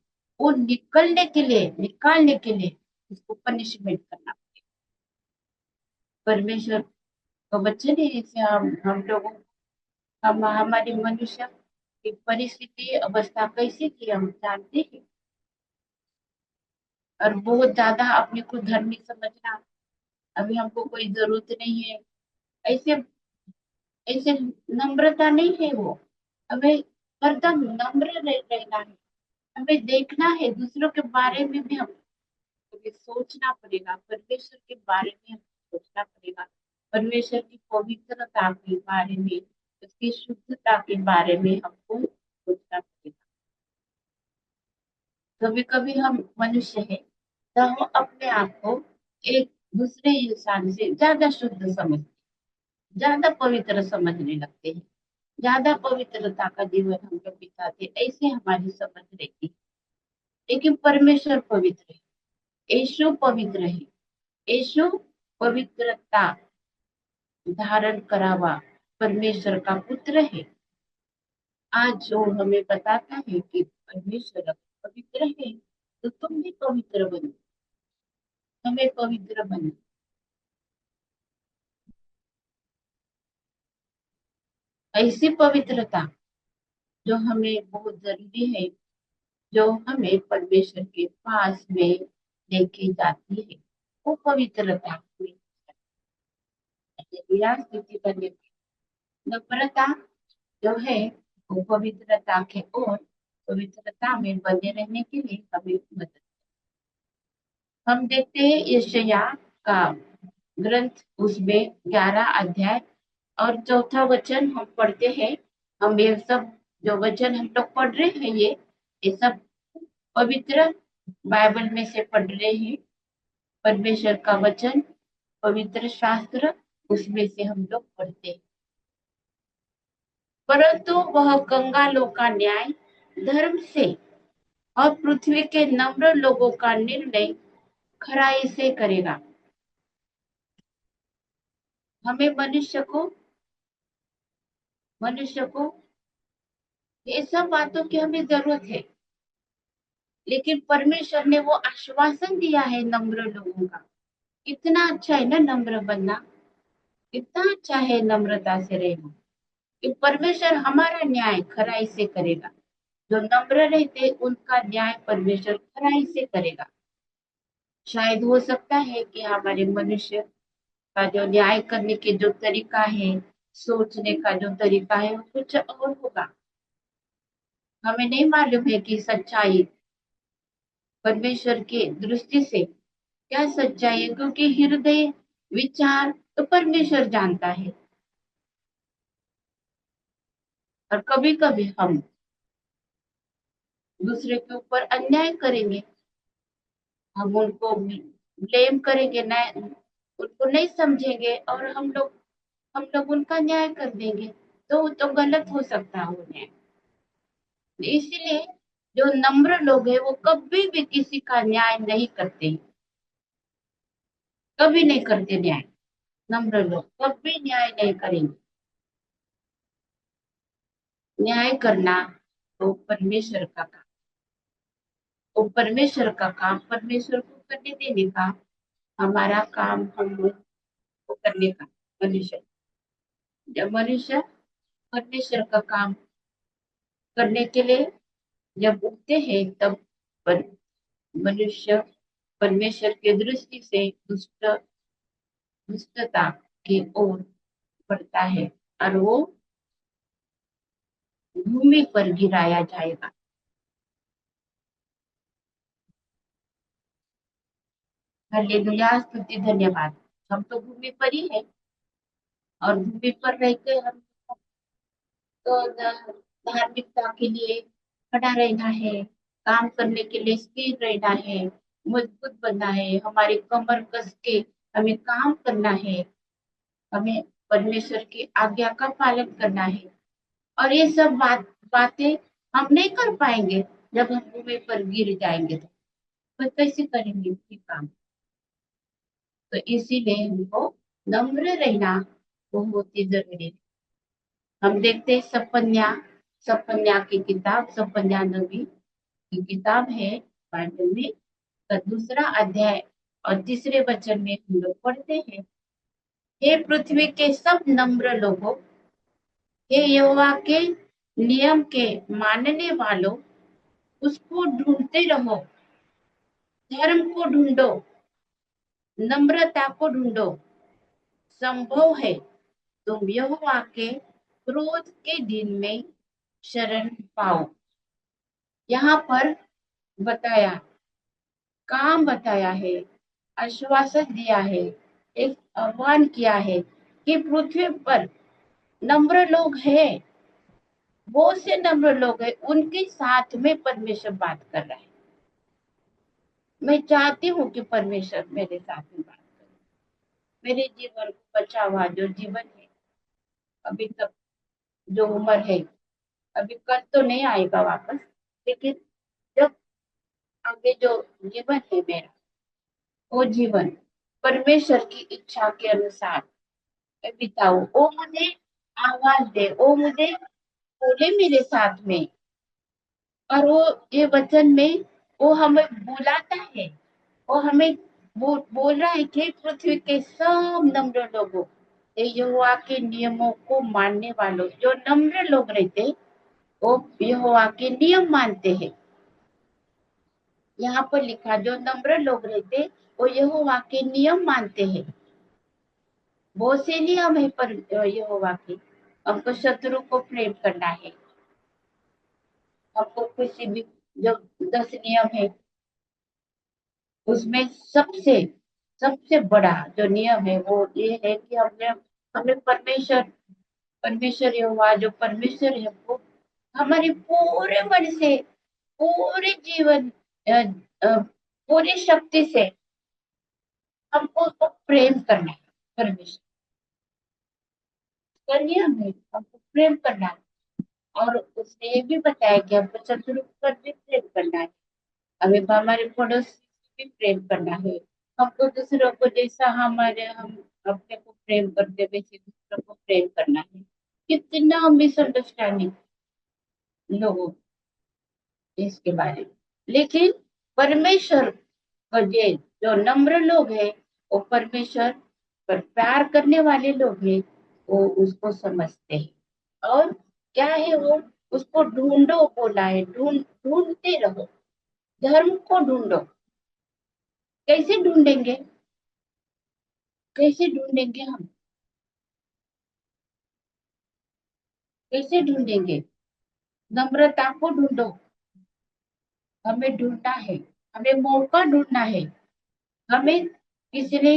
Speaker 1: वो निकलने के लिए, निकालने के लिए उसको पनिशमेंट करना। परमेश्वर का वचन है, इसे हम लोगों, हम हमारी मनुष्य की परिस्थिति अवस्था कैसी थी हम जानते हैं। और बहुत ज्यादा अपने को धर्मी समझना, अभी हमको कोई जरूरत नहीं है, ऐसे ऐसे नम्रता नहीं है वो। हमें हरदम नम्र रहना है। हमें देखना है दूसरों के बारे में भी, हम कभी सोचना पड़ेगा, परमेश्वर के बारे में हमें सोचना पड़ेगा, परमेश्वर की पवित्रता के बारे में, उसकी शुद्धता के बारे में हमको सोचना पड़ेगा। कभी कभी हम मनुष्य हैं, तो हम अपने आप को एक दूसरे इंसान से ज्यादा शुद्ध समझ, ज्यादा पवित्र समझने लगते हैं, ज्यादा पवित्रता का जीवन हम लोग बिताते, ऐसे हमारी समझ रहती है। लेकिन परमेश्वर पवित्र है, यीशु पवित्र है, यीशु पवित्रता धारण करा हुआ परमेश्वर का पुत्र है। आज जो हमें बताता है कि परमेश्वर पवित्र है, तो तुम भी पवित्र बनो, हमें पवित्र बनो। ऐसी पवित्रता जो हमें बहुत जरूरी है, जो हमें परमेश्वर के पास में लेके जाती है, वो पवित्रता हमें हालेलुया, स्तुति करने की नम्रता जो है, वो पवित्रता के ओर, पवित्रता में बने रहने के लिए हमें मदद। हम देखते हैं यशायाह का ग्रंथ, उसमें 11 अध्याय और चौथा वचन हम पढ़ते हैं। हम ये सब जो वचन हम लोग पढ़ रहे हैं, ये सब पवित्र बाइबल में से पढ़ रहे हैं। परमेश्वर का वचन, पवित्र शास्त्र, उसमें से हम लोग पढ़ते हैं। परंतु वह कंगालों का न्याय धर्म से और पृथ्वी के नम्र लोगों का निर्णय खराई से करेगा। हमें मनुष्य को ये सब बातों की हमें जरूरत है, लेकिन परमेश्वर ने वो आश्वासन दिया है नम्र लोगों का। कितना अच्छा है ना नम्र बनना, कितना अच्छा है नम्रता से रहना, कि परमेश्वर हमारा न्याय खराई से करेगा। जो नम्र रहते उनका न्याय परमेश्वर खराई से करेगा। शायद हो सकता है कि हमारे मनुष्य का जो न्याय करने के जो तरीका है, सोचने का जो तरीका है, वो कुछ और होगा। हमें नहीं मालूम है कि सच्चाई परमेश्वर की दृष्टि से क्या सच्चाई है, क्योंकि हृदय विचार तो परमेश्वर जानता है। और कभी कभी हम दूसरे के ऊपर अन्याय करेंगे, हम उनको ब्लेम करेंगे, नहीं, उनको नहीं समझेंगे, और हम लोग उनका न्याय कर देंगे, तो वो तो गलत हो सकता है वो न्याय। इसलिए जो नम्र लोग हैं वो कभी भी किसी का न्याय नहीं करते, कभी नहीं करते न्याय। नम्र लोग कभी न्याय नहीं करेंगे। न्याय करना तो परमेश्वर का काम, वो परमेश्वर का काम परमेश्वर को करने देने का, हमारा काम हम लोग को करने का। मनुष्य, जब मनुष्य परमेश्वर का काम करने के लिए जब उठते हैं, तब पर मनुष्य परमेश्वर की दृष्टि से दुष्टता की ओर बढ़ता है, और वो भूमि पर गिराया जाएगा। हालेलुया, स्तुति धन्यवाद। हम तो भूमि पर ही है, और भूमि पर रहते हम तो धार्मिकता के लिए खड़ा रहना है, काम करने के लिए स्थिर रहना है, मजबूत बनना है, हमारी कमर कस के हमें काम करना है, हमें परमेश्वर की आज्ञा का पालन करना है। और ये सब बातें हम नहीं कर पाएंगे जब हम भूमि पर गिर जाएंगे, तो कैसे करेंगे ये काम। तो इसीलिए हमको नम्र रहना बहुत ही जरूरी है। हम देखते हैं सपन्या की किताब, सपन्या नबी की किताब है बाइबल में, का 2 अध्याय और तीसरे वचन में हम लोग पढ़ते हैं, हे पृथ्वी के सब नम्र लोगों, हे यहोवा के नियम के मानने वालों, उसको ढूंढते रहो, धर्म को ढूंढो, नम्रता को ढूंढो, संभव है तुम यहोवा के क्रोध के दिन में शरण पाओ। यहाँ पर बताया, काम बताया है, आश्वासन दिया है, एक आह्वान किया है कि पृथ्वी पर नम्र लोग हैं, बहुत से नम्र लोग हैं, उनके साथ में परमेश्वर बात कर रहा है। मैं चाहती हूँ कि परमेश्वर मेरे साथ में बात करे, मेरे जीवन को बचा हुआ जो जीवन है, अभी तक जो उम्र है, अभी कल तो नहीं आएगा वापस, लेकिन जब आगे जो जीवन है मेरा, वो जीवन परमेश्वर की इच्छा के अनुसार मैं बिताऊं। वो मुझे आवाज दे, वो मुझे बोले मेरे साथ में, और वो ये वचन में वो हमें बुलाता है, वो हमें बोल रहा है कि पृथ्वी के सब नम्र लोगों, ये यहोवा के नियमों को मानने वालों, जो नम्र लोग रहते, वो यहोवा के नियम मानते हैं। यहाँ पर लिखा, जो नम्र लोग रहते, वो यहोवा के नियम मानते हैं। बहुत से नियम है पर यहोवा के, हमको शत्रु को प्रेम करना है, हमको किसी भी, जो 10 नियम है उसमें सबसे सबसे बड़ा जो नियम है वो ये है कि हमने हमें परमेश्वर परमेश्वर यहोवा जो परमेश्वर है वो हमारे पूरे मन से, पूरे जीवन, अ, पूरी शक्ति से हमको उसको प्रेम करना है। परमेश्वर का नियम है, हमको प्रेम करना है। और उसने ये भी बताया कि हमको शत्रु पर भी प्रेम करना है, हमें हमारे पड़ोसी से भी प्रेम करना है, हमको दूसरों को जैसा हम अपने को प्रेम करते वैसे दूसरों को प्रेम करना है। कितना मिसअंडरस्टैंडिंग लोगों इसके बारे में, लेकिन परमेश्वर का जो नम्र लोग हैं, वो परमेश्वर पर प्यार करने वाले लोग हैं, वो उसको समझते हैं। और क्या है वो, उसको ढूंढो बोला है, ढूंढते रहो, धर्म को ढूंढो। कैसे ढूंढेंगे, कैसे ढूंढेंगे हम, कैसे ढूंढेंगे? नम्रता को ढूंढो, हमें ढूंढना है, हमें मौका ढूंढना है, हमें किसी ने,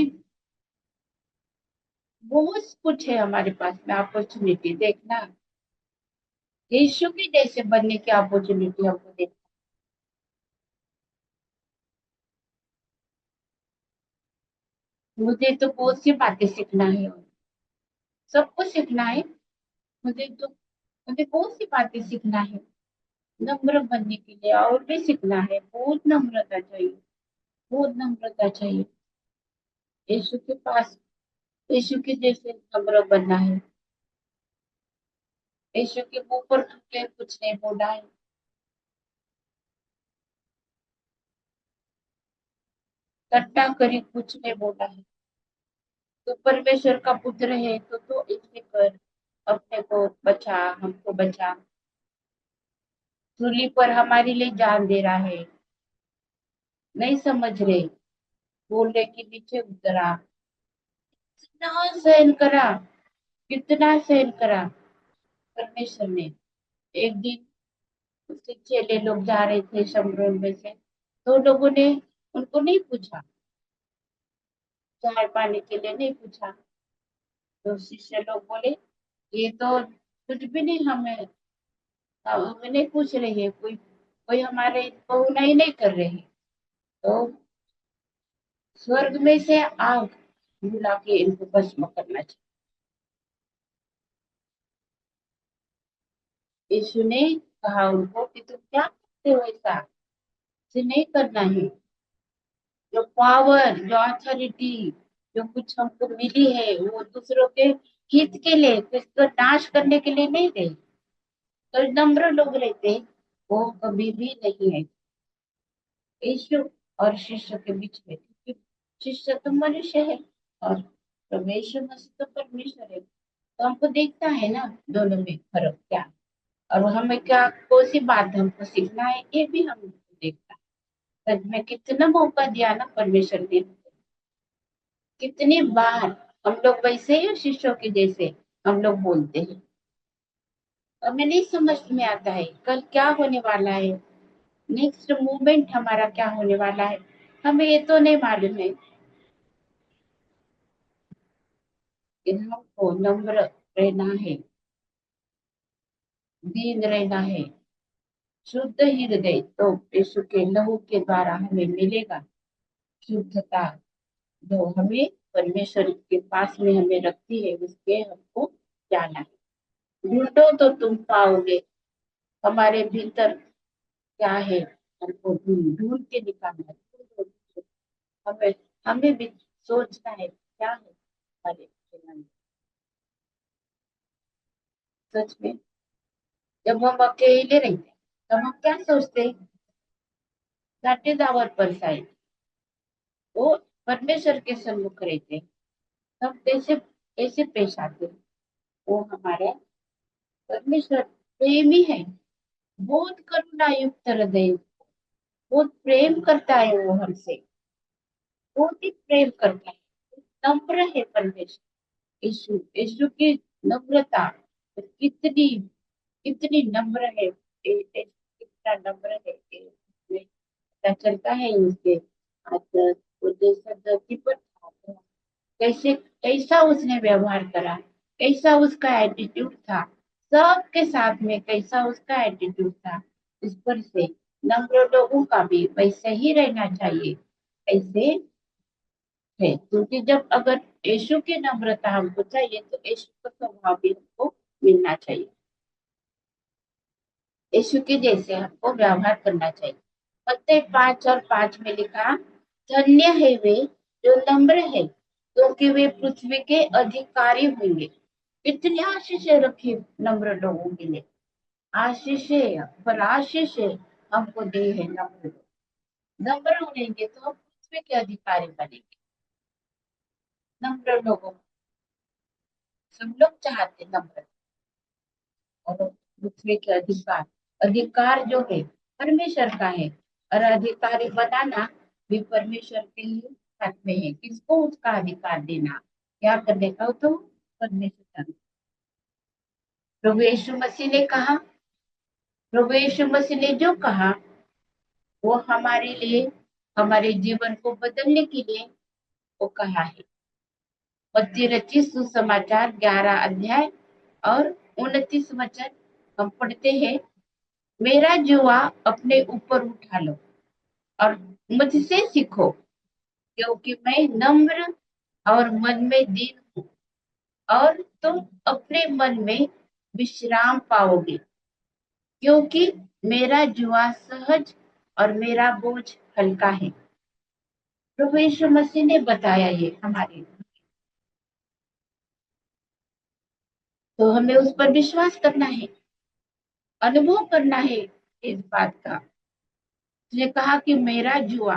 Speaker 1: बहुत कुछ है हमारे पास में अपॉर्चुनिटी, देखना यीशु के जैसे बनने की अपॉर्चुनिटी हमको देख। मुझे तो बहुत सी बातें सीखना है, और सबको सीखना है। मुझे तो मुझे बहुत सी बातें सीखना है, नम्र बनने के लिए और भी सीखना है, बहुत नम्रता चाहिए, बहुत नम्रता चाहिए। यीशु के पास, यीशु के जैसे नम्र बनना है। यीशु के मुंह पर के कुछ नहीं बोला है, टट्टा करी कुछ नहीं बोला है। तो परमेश्वर का पुत्र है तो ऐसे कर, अपने को बचा, हमको बचा, सूली पर हमारे लिए जान दे रहा है। नहीं समझ रहे, बोल रहे कि नीचे उतरा, कितना सहन करा, कितना सहन करा परमेश्वर ने। एक दिन उसके चेले लोग जा रहे थे शमरोन में से, तो लोगों ने उनको नहीं पूछा, चाय पानी के लिए नहीं पूछा। तो शिष्य लोग बोले, ये तो कुछ भी नहीं हमें, हमें नहीं पूछ रही है, कोई कोई हमारे को नहीं कर रहे हैं। तो स्वर्ग में से आग बुला के इनको भस्म करना चाहिए। यीशु ने कहा उनको कि तुम क्या करते हो, ऐसा से नहीं करना है। जो पावर, जो अथॉरिटी, जो कुछ हमको मिली है, वो दूसरों के हित के लिए, किसको नाश करने के लिए नहीं गई। तो नम्र लोग रहते, वो कभी भी नहीं है यीशु और शिष्य के बीच में, क्योंकि शिष्य तो मनुष्य है और परमेश्वर मसीह तो परमेश्वर है। तो हमको देखता है ना दोनों में फर्क क्या, और हमें क्या कौन सी बात हमको सीखना है, ये भी हमको देखता है। सच में कितना मौका दिया ना परमेश्वर ने, कितनी बार हम लोग वैसे ही शिष्यों के जैसे हम लोग बोलते हैं। हमें नहीं समझ में आता है कल क्या होने वाला है, नेक्स्ट मूवमेंट हमारा क्या होने वाला है, हमें ये तो नहीं मालूम है। कि हमको नम्र रहना है, दीन रहना है, शुद्ध हृदय तो यीशु के लहू के द्वारा हमें मिलेगा। शुद्धता जो हमें परमेश्वर के पास में हमें रखती है, उसके हमको जाना है। ढूंढो तो तुम पाओगे, हमारे भीतर क्या है, हमको ढूंढ ढूंढ के निकालना है। ढूंढो, ढूंढो। हमें हमें भी सोचना है क्या है हमारे जीवन में। सच में जब हम अकेले रहते हैं तब हम क्या सोचते हैं, दैट इज आवर पर्सन। वो परमेश्वर के सम्मुख रहते हैं, तब कैसे कैसे पेश आते हैं। वो हमारे परमेश्वर प्रेमी है, बहुत करुणा युक्त हृदय, बहुत प्रेम करता है वो हमसे, बहुत ही प्रेम करता है, नम्र है परमेश्वर। यीशु यीशु की नम्रता कितनी कितनी नम्र है, कितना नम्र है, हमें पता चलता है उसके आज वो जैसा धरती पर था, तो कैसे कैसा उसने व्यवहार करा, कैसा उसका एटीट्यूड था, सबके साथ में कैसा उसका एटीट्यूड था। इस पर से नम्र लोगों का भी वैसे ही रहना चाहिए, ऐसे है। क्योंकि जब अगर यीशु की नम्रता हमको चाहिए तो यीशु का स्वभाव भी हमको मिलना चाहिए, यीशु के जैसे हमको व्यवहार करना चाहिए। मत्ती 5:5 में लिखा, धन्य है वे जो नम्र है, क्योंकि वे पृथ्वी के अधिकारी होंगे। इतनी आशीष रखी नम्र लोगों के लिए, आशीष पर आशीष हमको दी है नम्र लोग। नम्र रहेंगे तो हम पृथ्वी के अधिकारी बनेंगे। नम्र लोगों, सब लोग चाहते नम्र और पृथ्वी के अधिकार, अधिकार जो है परमेश्वर का है, और अधिकारी बनाना भी परमेश्वर के ही हाथ में है। किसको उसका अधिकार देना, क्या करने का, तो परमेश्वर का। प्रभु यीशु मसीह ने कहा, प्रभु यीशु मसीह ने जो कहा वो हमारे लिए, हमारे जीवन को बदलने के लिए वो कहा है। मत्ती रचित सुसमाचार 11 अध्याय और 29 वचन हम पढ़ते हैं। मेरा जुआ अपने ऊपर उठा लो और मुझसे सीखो, क्योंकि मैं नम्र और मन में दीन हूँ, और तुम अपने मन में विश्राम पाओगे, क्योंकि मेरा जुआ सहज और मेरा बोझ हल्का है। प्रभु यीशु मसीह ने बताया ये हमारे लिए। तो हमें उस पर विश्वास करना है, अनुभव करना है इस बात का। उसने कहा कि मेरा जुआ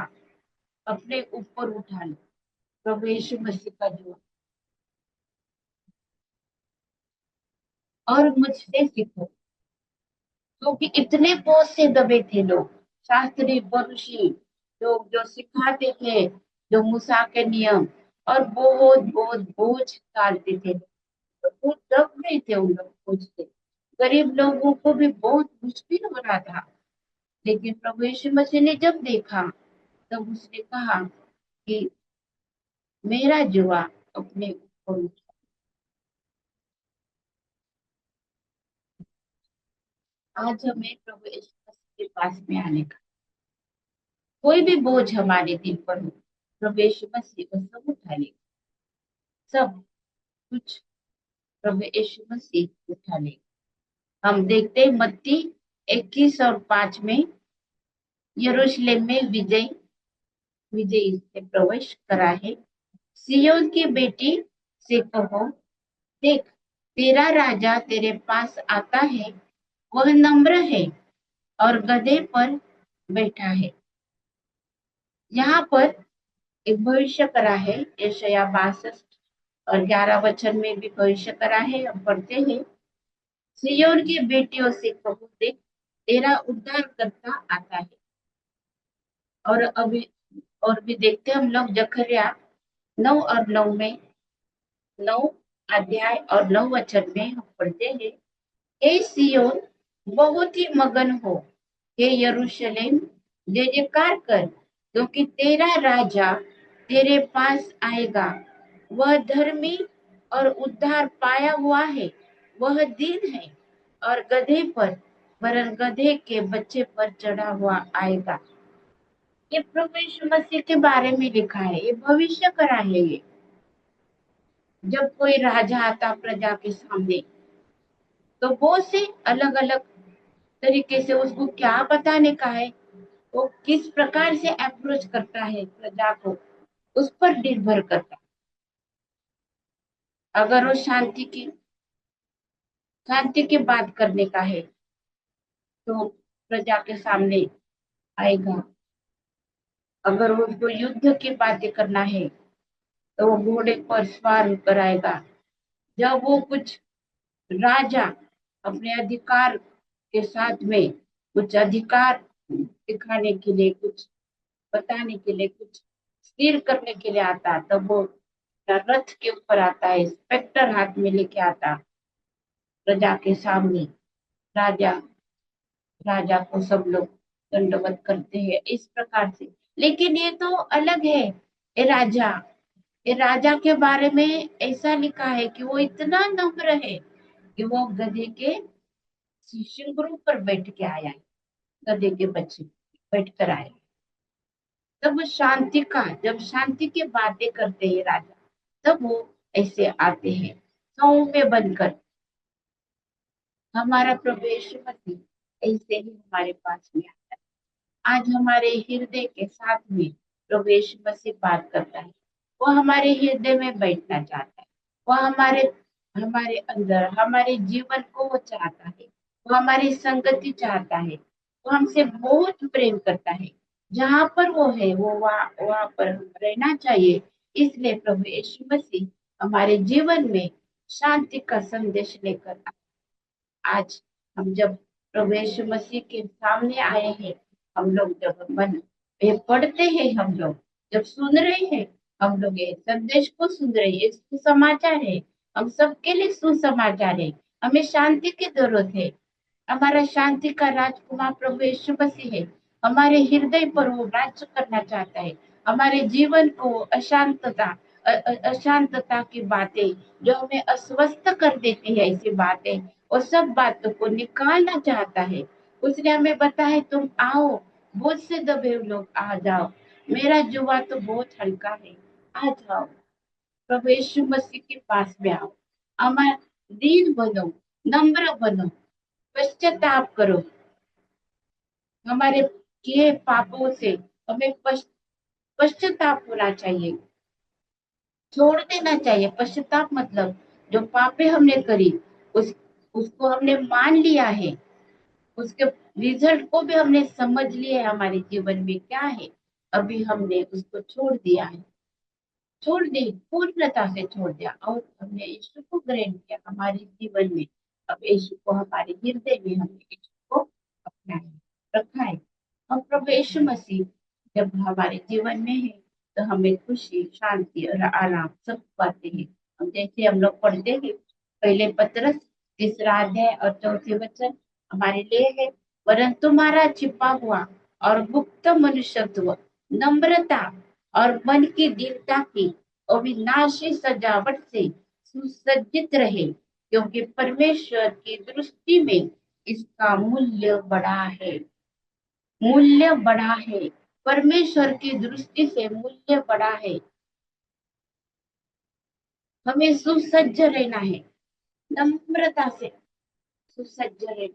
Speaker 1: अपने ऊपर उठा लो, प्रभु यीशु मसीह का जुआ, और मुझसे सीखो। क्योंकि इतने बोझ से दबे थे लोग, शास्त्री फरीसी लोग जो सिखाते थे, जो मूसा के नियम, और बहुत बहुत बोझ डालते थे, तो वो दब गए थे उन लोग बोझ से। गरीब लोगों को भी बहुत मुश्किल हो रहा था, लेकिन प्रभु यीशु मसीह ने जब देखा तब उसने कहा कि मेरा जुआ अपने ऊपर उठा। आज हमें प्रभु यीशु मसीह के पास में आने का, कोई भी बोझ हमारे दिल पर हो, प्रभु यीशु मसीह को सब उठा लेगा, सब कुछ प्रभु यीशु मसीह उठा लेगा। हम देखते हैं मत्ती 21 और 5 में, यरूशलेम में विजय विजय से प्रवेश करा है। सिय्योन की बेटी से कहो, देख तेरा राजा तेरे पास आता है, वह नम्र है और गधे पर बैठा है। यहाँ पर एक भविष्य करा है, यशायाह 62 और 11 वचन में भी भविष्य करा है, हम पढ़ते हैं। सिय्योन की बेटियों से कहो, देख तेरा उद्धार करता आता है। और अभी और भी देखते हैं हम लोग जकरिया 9 और 9 में, 9 अध्याय और 9 वचन में हम पढ़ते हैं, हे सियोन बहुत ही मगन हो, हे यरूशलेम जय जयकार कर, क्योंकि तेरा राजा तेरे पास आएगा। वह धर्मी और उद्धार पाया हुआ है, वह दीन है और गधे पर, वरन गधे के बच्चे पर चढ़ा हुआ आएगा। ये प्रभु यीशु मसीह के बारे में लिखा है, ये भविष्य करा है। ये जब कोई राजा आता प्रजा के सामने, तो वो से अलग अलग तरीके से उसको क्या बताने का है, वो किस प्रकार से अप्रोच करता है प्रजा को, उस पर निर्भर करता है। अगर वो शांति की बात करने का है, तो प्रजा के सामने आएगा। अगर उसको युद्ध की बातें करना है, तो वो घोड़े पर सवार होकर आएगा। जब वो कुछ राजा अपने अधिकार के साथ में कुछ अधिकार दिखाने के लिए, कुछ बताने के लिए, कुछ स्थिर करने के लिए आता, तब वो रथ के ऊपर आता है, स्पेक्टर हाथ में लेके आता प्रजा के सामने। राजा राजा को सब लोग दंडवत करते हैं इस प्रकार से। लेकिन ये तो अलग है। ये राजा ये राजा के बारे में ऐसा लिखा है कि वो इतना नम्र है कि वो गधे के सिंगरों पर बैठ के आया है, गधे के बच्चे बैठ कर आया। तब जब शांति की बातें करते हैं राजा, तब वो ऐसे आते हैं सौम्य बनकर। हमारा प्रभु यीशु मसीह ऐसे ही हमारे पास में आता है। आज हमारे हृदय के साथ में प्रभु यीशु मसीह बात करता है। वो हमारे हृदय में बैठना चाहता है। वो हमारे हमारे अंदर हमारे जीवन को वो चाहता है। वो हमारी संगति चाहता है। वो हमसे बहुत प्रेम करता है। जहाँ पर वो है, वो वहाँ पर हम रहना चाहिए। इसलिए प्रभु यीशु मसीह हमारे जीवन में शांति का संदेश लेकर आज हम जब प्रभु यीशु मसीह के सामने आए हैं, हम लोग जब मन ये पढ़ते हैं, हम लोग जब सुन रहे हैं, हम लोग ये संदेश को सुन रहे हैं, ये सुसमाचार है। हम सबके लिए सुसमाचार है। हमें शांति की जरूरत है। हमारा शांति का राजकुमार प्रभु यीशु मसीह है। हमारे हृदय पर वो राज्य करना चाहता है। हमारे जीवन को अशांतता की बातें जो हमें अस्वस्थ कर देती है, ऐसी बातें और सब बातों को निकालना चाहता है। उसने हमें बताया, तुम आओ, बोझ से दबे हुए लोग आ जाओ, मेरा जुआ तो बहुत हल्का है, आ जाओ प्रभु यीशु मसीह के पास में आओ। हमारा दीन बनो, नम्र बनो, पश्चाताप करो। हमारे किए पापों से हमें पश्चाताप होना चाहिए, छोड़ देना चाहिए। पश्चाताप मतलब जो पापे हमने करी, उसको हमने मान लिया है, उसके रिजल्ट को भी हमने समझ लिया है, हमारे जीवन में क्या है, अभी हमने उसको छोड़ दिया है, छोड़ दी, पूर्णता से छोड़ दिया और हमने यीशु को ग्रहण किया हमारे जीवन में। अब यीशु को हमारे हृदय में हमने यीशु को अपना रखा है। और प्रभु यीशु मसीह जब हमारे जीवन में है, तो हमें खुशी, शांति और आराम सब पाते हैं। हम जैसे हम लोग पढ़ते हैं पहले पत्रस 3 अध्याय और 4 वचन हमारे लिए है, वरन तुम्हारा छिपा हुआ और गुप्त मनुष्यत्व, नम्रता और मन की दीनता की अविनाशी सजावट से सुसज्जित रहे, क्योंकि परमेश्वर की दृष्टि में इसका मूल्य बड़ा है। मूल्य बड़ा है। परमेश्वर की दृष्टि से मूल्य बड़ा है। हमें सुसज्ज रहना है, नम्रता से सुसज्ज रहना है।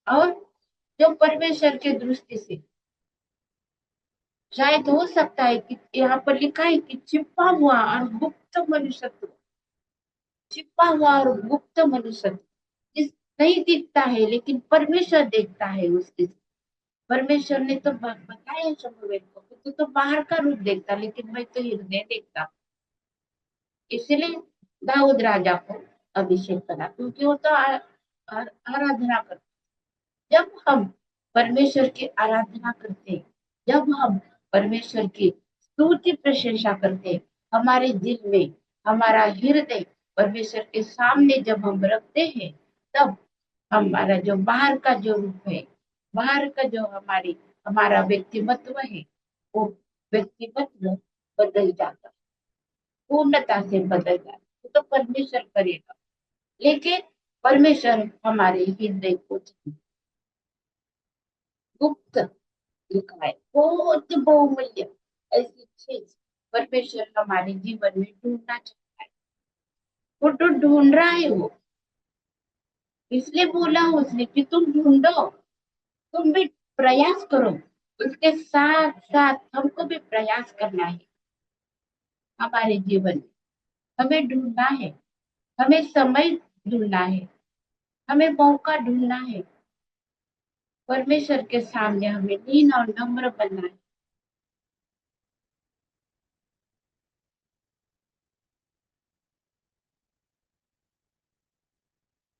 Speaker 1: और जो परमेश्वर की दृष्टि से, शायद हो सकता है कि यहाँ पर लिखा है कि छिपा हुआ और गुप्त मनुष्यत्व, छिपा हुआ और गुप्त मनुष्यत्व जिस नहीं दिखता है, लेकिन परमेश्वर देखता है उसके। परमेश्वर ने तो बताया शमूएल को कि तू तो बाहर का रूप देखता, लेकिन मैं तो हृदय देखता। इसलिए दाऊद राजा को अभिषेक करा, क्योंकि वो तो आराधना करता। जब हम परमेश्वर की आराधना करते, जब हम परमेश्वर की स्तुति प्रशंसा करते, हमारे दिल में हमारा हृदय परमेश्वर के सामने जब हम रखते हैं, तब हमारा जो बाहर का जो रूप है, बाहर का जो हमारा व्यक्तिमत्व है, वो व्यक्तिमत्व बदल जाता है, पूर्णता से बदल जाता है। तो परमेश्वर करेगा, लेकिन परमेश्वर हमारे हृदय को गुप्त लिखा है, बहुत बहुमूल्य ऐसी चीज परमेश्वर हमारे जीवन में ढूंढना चाहता है। वो तो ढूंढ रहा है, वो इसलिए बोला उसने कि तुम ढूंढो, तुम भी प्रयास करो। उसके साथ साथ हमको भी प्रयास करना है। हमारे जीवन में हमें ढूंढना है, हमें समय ढूंढना है, हमें मौका ढूंढना है। परमेश्वर के सामने हमें दीन और नम्र बनना है।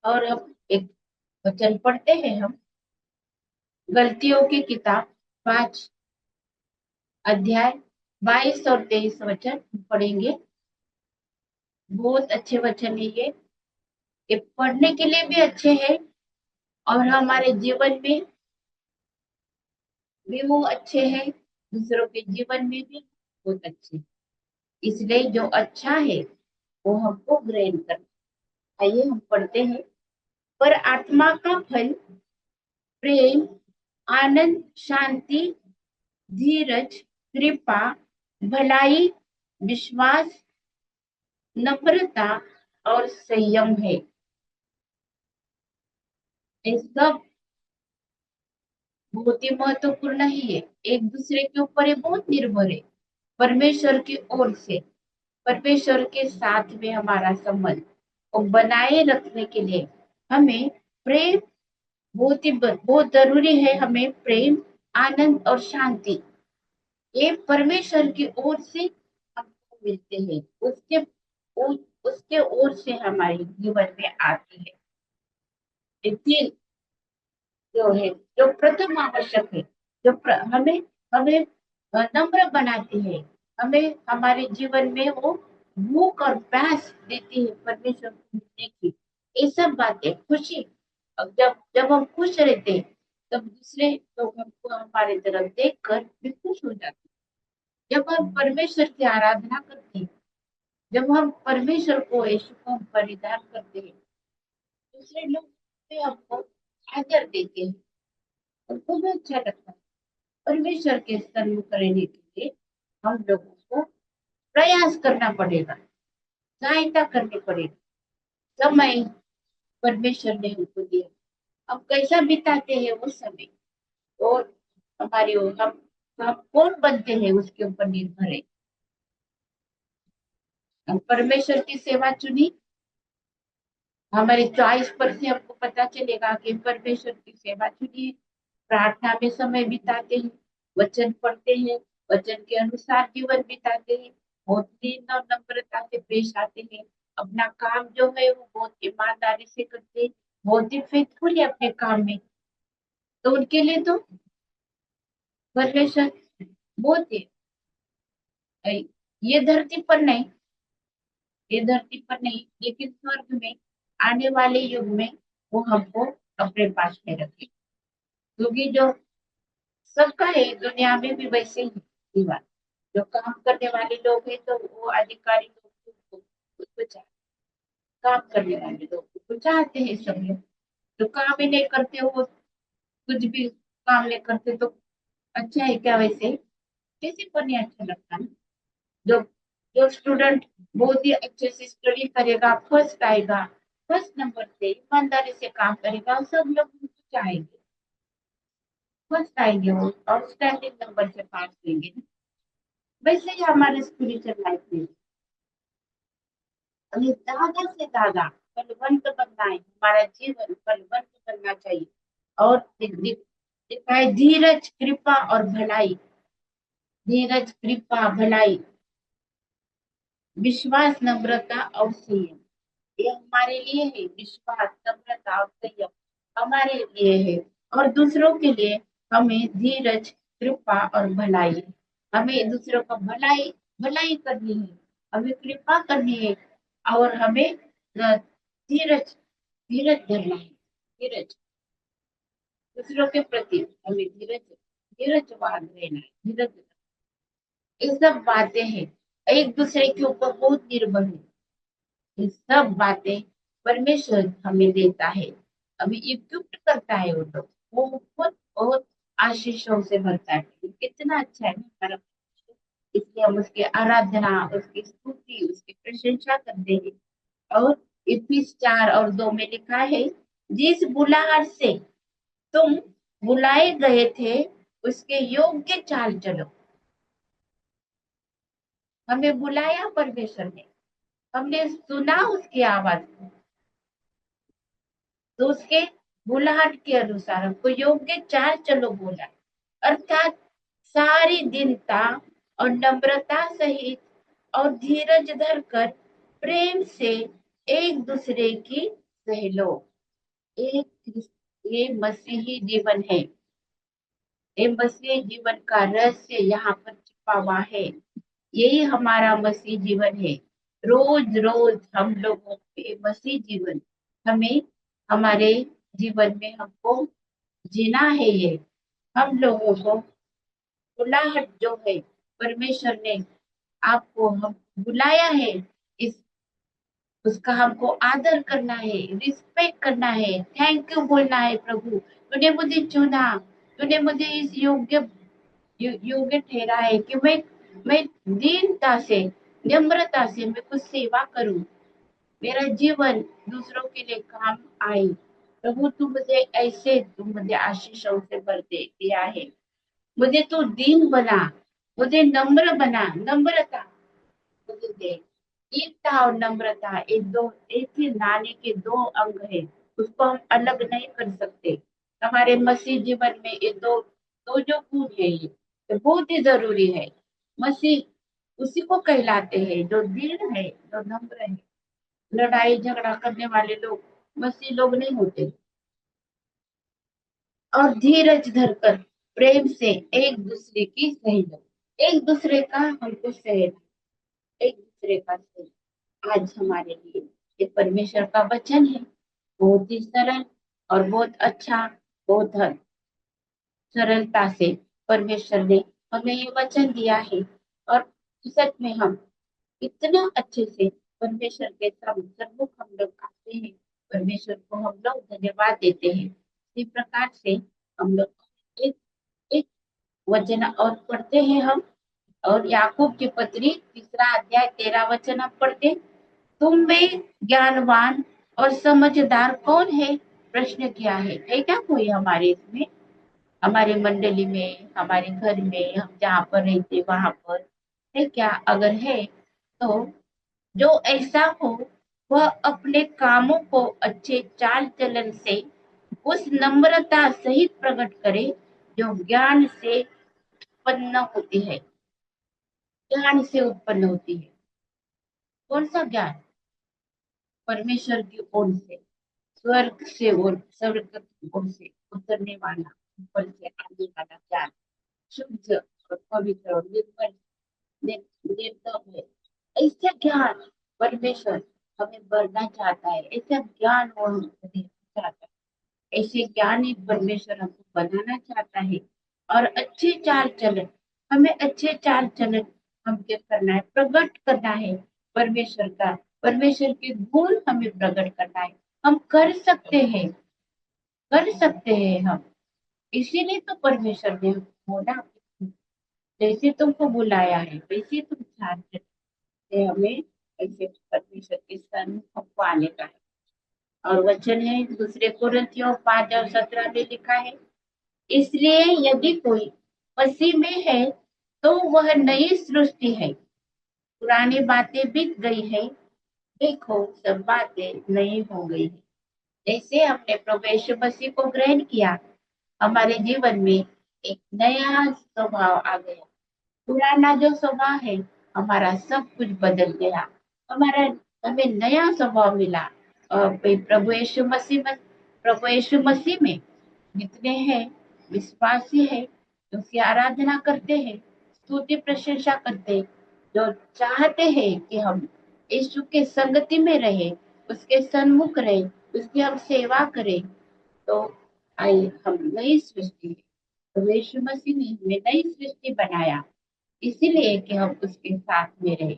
Speaker 1: और अब एक वचन पढ़ते हैं हम, गलतियों की किताब 5 अध्याय 22 और 23 वचन पढ़ेंगे। बहुत अच्छे वचन है ये पढ़ने के लिए भी अच्छे हैं, और हमारे जीवन में भी वो अच्छे हैं, दूसरों के जीवन में भी बहुत अच्छे। इसलिए जो अच्छा है वो हमको ग्रहण करना। आइए हम पढ़ते हैं। पर आत्मा का फल प्रेम, आनंद, शांति, धीरज, कृपा, भलाई, विश्वास, नम्रता और संयम है। ये सब बहुत ही महत्वपूर्ण ही है, एक दूसरे के ऊपर ये बहुत निर्भर है। परमेश्वर की ओर से, परमेश्वर के साथ में हमारा संबंध को बनाए रखने के लिए हमें प्रेम बहुत जरूरी है। हमें प्रेम, आनंद और शांति, ये परमेश्वर की ओर से हमको मिलते हैं। उसके ओर से हमारे जीवन में आती है। ये तीन जो है, जो प्रथम आवश्यक है, हमें हमें नम्र बनाती है, हमें हमारे जीवन में वो भूख और प्यास देती है परमेश्वर को मिलने की। ये सब बातें खुशी, अब जब जब हम खुश रहते हैं, तब दूसरे लोग हमको हमारे तरफ देखकर भी खुश हो जाते हैं। जब हम परमेश्वर की आराधना करते हैं, जब हम परमेश्वर को, यीशु को हम परिधान करते हैं, दूसरे लोग भी हमको आदर देते हैं, उनको भी अच्छा लगता है। परमेश्वर के सन्मुख रहने के लिए हम लोगों को प्रयास करना पड़ेगा, सहायता करनी पड़ेगी। समय परमेश्वर ने हमको दिया, हम कैसा बिताते हैं वो समय, और हमारे हम कौन बनते हैं उसके ऊपर निर्भर है। हम परमेश्वर की सेवा चुनी, हमारी चॉइस पर से हमको पता चलेगा कि परमेश्वर की सेवा चुनिए। प्रार्थना में समय बिताते हैं, वचन पढ़ते हैं, वचन के अनुसार जीवन बिताते हैं, बहुत दीन और नम्रता से पेश आते हैं, अपना काम जो है वो बहुत ईमानदारी से करते हैं, बहुत ही फेथफुल है अपने काम में। तो उनके लिए तो परमेश्वर बहुत ही, ये धरती पर नहीं, ये धरती पर नहीं, लेकिन स्वर्ग में आने वाले युग में वो हमको अपने पास में रखे। क्योंकि जो सबका है दुनिया में भी वैसे ही दीवार, जो काम करने वाले लोग हैं तो वो अधिकारी लोग उसको काम करने वाले लोग उसको चाहते हैं सब लोग। जो काम ही नहीं करते, वो कुछ भी काम नहीं करते, तो अच्छा है क्या वैसे? किसी को नहीं अच्छा लगता ना। जो जो स्टूडेंट बहुत ही अच्छे से स्टडी करेगा, फर्स्ट आएगा, फर्स्ट नंबर से ईमानदारी से काम करेगा, सब लोग उसको चाहेंगे, फर्स्ट आएंगे, वो आउटस्टैंडिंग नंबर से पास लेंगे। वैसे ही हमारे स्पिरिचुअल लाइफ में हमें ज्यादा से ज्यादा फलवंत बनना है, हमारा जीवन फलवंत बनना चाहिए। और दिखाए धीरज, कृपा और भलाई, धीरज, कृपा, भलाई, विश्वास, नम्रता और संयम, ये हमारे लिए है। विश्वास, नम्रता और संयम हमारे लिए है, और दूसरों के लिए हमें धीरज, कृपा और भलाई, हमें दूसरों को भलाई भलाई करनी है, हमें कृपा करनी है और हमें धीरज धीरज धरना है। धीरज दूसरों के प्रति हमें धीरजवान रहना है। धीरज ये सब बातें हैं, एक दूसरे के ऊपर बहुत निर्भर है। ये सब बातें परमेश्वर हमें देता है, हमें इक्विप्ड करता है। वो बहुत बहुत आशीषों से भरता है। कितना अच्छा है ना हमारा परमेश्वर। इसलिए हम उसकी आराधना, उसकी स्तुति, उसकी प्रशंसा करते हैं। और इक्कीस 4 और 2 में लिखा है, जिस बुलाहट से तुम बुलाए गए थे उसके योग्य चाल चलो। हमें बुलाया परमेश्वर ने, हमने सुना उसकी आवाज को, तो उसके बुलाहट के अनुसार हमको योग्य चाल चलो बोला। अर्थात सारी दीनता और नम्रता सहित और धीरज धरकर प्रेम से एक दूसरे की सह लो। एक ये मसीही जीवन है। ये मसीही जीवन का रहस्य यहाँ पर छिपा हुआ है। यही हमारा मसीह जीवन है। रोज रोज हम लोगों के मसीह जीवन हमें हमारे जीवन में हमको जीना है। ये हम लोगों को बुलाहट जो है, परमेश्वर ने आपको हम बुलाया है, इस उसका हमको आदर करना है, रिस्पेक्ट करना है, थैंक यू बोलना है। प्रभु तूने मुझे चुना, तूने मुझे इस योग्य ठहरा है कि मैं दीनता से, नम्रता से मैं कुछ सेवा करूं, मेरा जीवन दूसरों के लिए काम आए। प्रभु तू मुझे आशीषों से भर दे दिया है। मुझे तू दीन बना, मुझे नम्र बना, नम्रता मुझे दे। एकता और नम्रता एक ही नाणे के दो अंग है, उसको हम अलग नहीं कर सकते। हमारे मसीह जीवन में ये दो दो जो गुण है, ये तो बहुत ही जरूरी है। मसीह उसी को कहलाते हैं जो दीन है, जो नम्र है। लड़ाई झगड़ा करने वाले लोग मसीह लोग नहीं होते। और धीरज धरकर प्रेम से एक दूसरे की सहना, एक दूसरे का हमको सहना, एक दूसरे का सहना आज हमारे लिए ये परमेश्वर का वचन है। बहुत ही सरल और बहुत अच्छा, बहुत सरलता से परमेश्वर ने हमें ये वचन दिया है। और सच में हम इतना अच्छे से परमेश्वर के सम्मुख हम लोग आते हैं, परमेश्वर को हम लोग धन्यवाद देते हैं। इसी प्रकार से हम लोग एक एक वचन और पढ़ते हैं हम। और याकूब की पत्री 3 अध्याय 13 वचन हम पढ़ते। तुम में ज्ञानवान और समझदार कौन है, प्रश्न किया है क्या कोई हमारे इसमें, हमारे मंडली में, हमारे घर में, हम जहाँ पर रहते वहां पर है क्या? अगर है तो जो ऐसा हो वह अपने कामों को अच्छे चाल चलन से उस नम्रता सहित प्रकट करे जो ज्ञान से उत्पन्न होती है। ज्ञान से उत्पन्न होती है। कौन सा ज्ञान? परमेश्वर की ओर से, स्वर्ग की ओर से उतरने वाला, ऊपर से आने वाला ज्ञान, शुद्ध और पवित्र और निर्मल, निर्दम है। ऐसा ज्ञान परमेश्वर हमें बढ़ना चाहता है। ऐसा ज्ञान वो हमें देना चाहता है। ऐसे ज्ञानी परमेश्वर हमको बनाना चाहता है। और अच्छे चाल चलन, हमें अच्छे चाल चलन हम क्या करना है, प्रकट करना है परमेश्वर का, परमेश्वर के गुण हमें प्रकट करना है। हम कर सकते हैं, कर सकते हैं हम। इसीलिए तो परमेश्वर ने बोला, जैसे तुमको बुलाया है वैसे तुम चाल चलो। हमें ऐसे परमेश्वर के सम्मुख हमको आने का है। और वचन है दूसरे कुरिन्थियों 5 और 17 में लिखा है, इसलिए यदि कोई मसीह में है तो वह नई सृष्टि है, पुरानी बातें बीत गई है, देखो सब बातें नई हो गई है। जैसे हमने प्रभु यीशु मसीह को ग्रहण किया, हमारे जीवन में एक नया स्वभाव आ गया। पुराना जो स्वभाव है हमारा सब कुछ बदल गया। हमारा हमें नया स्वभाव मिला। और प्रभु यीशु मसीह में जितने हैं विश्वासी है, उसकी आराधना करते हैं, स्तुति प्रशंसा करते हैं, जो चाहते हैं कि हम यीशु के संगति में रहे, उसके सन्मुख रहे, उसकी हम सेवा करें, तो आइए हम नई सृष्टि है। तो यीशु मसीह ने हमें नई सृष्टि बनाया, इसीलिए कि हम उसके साथ में रहे।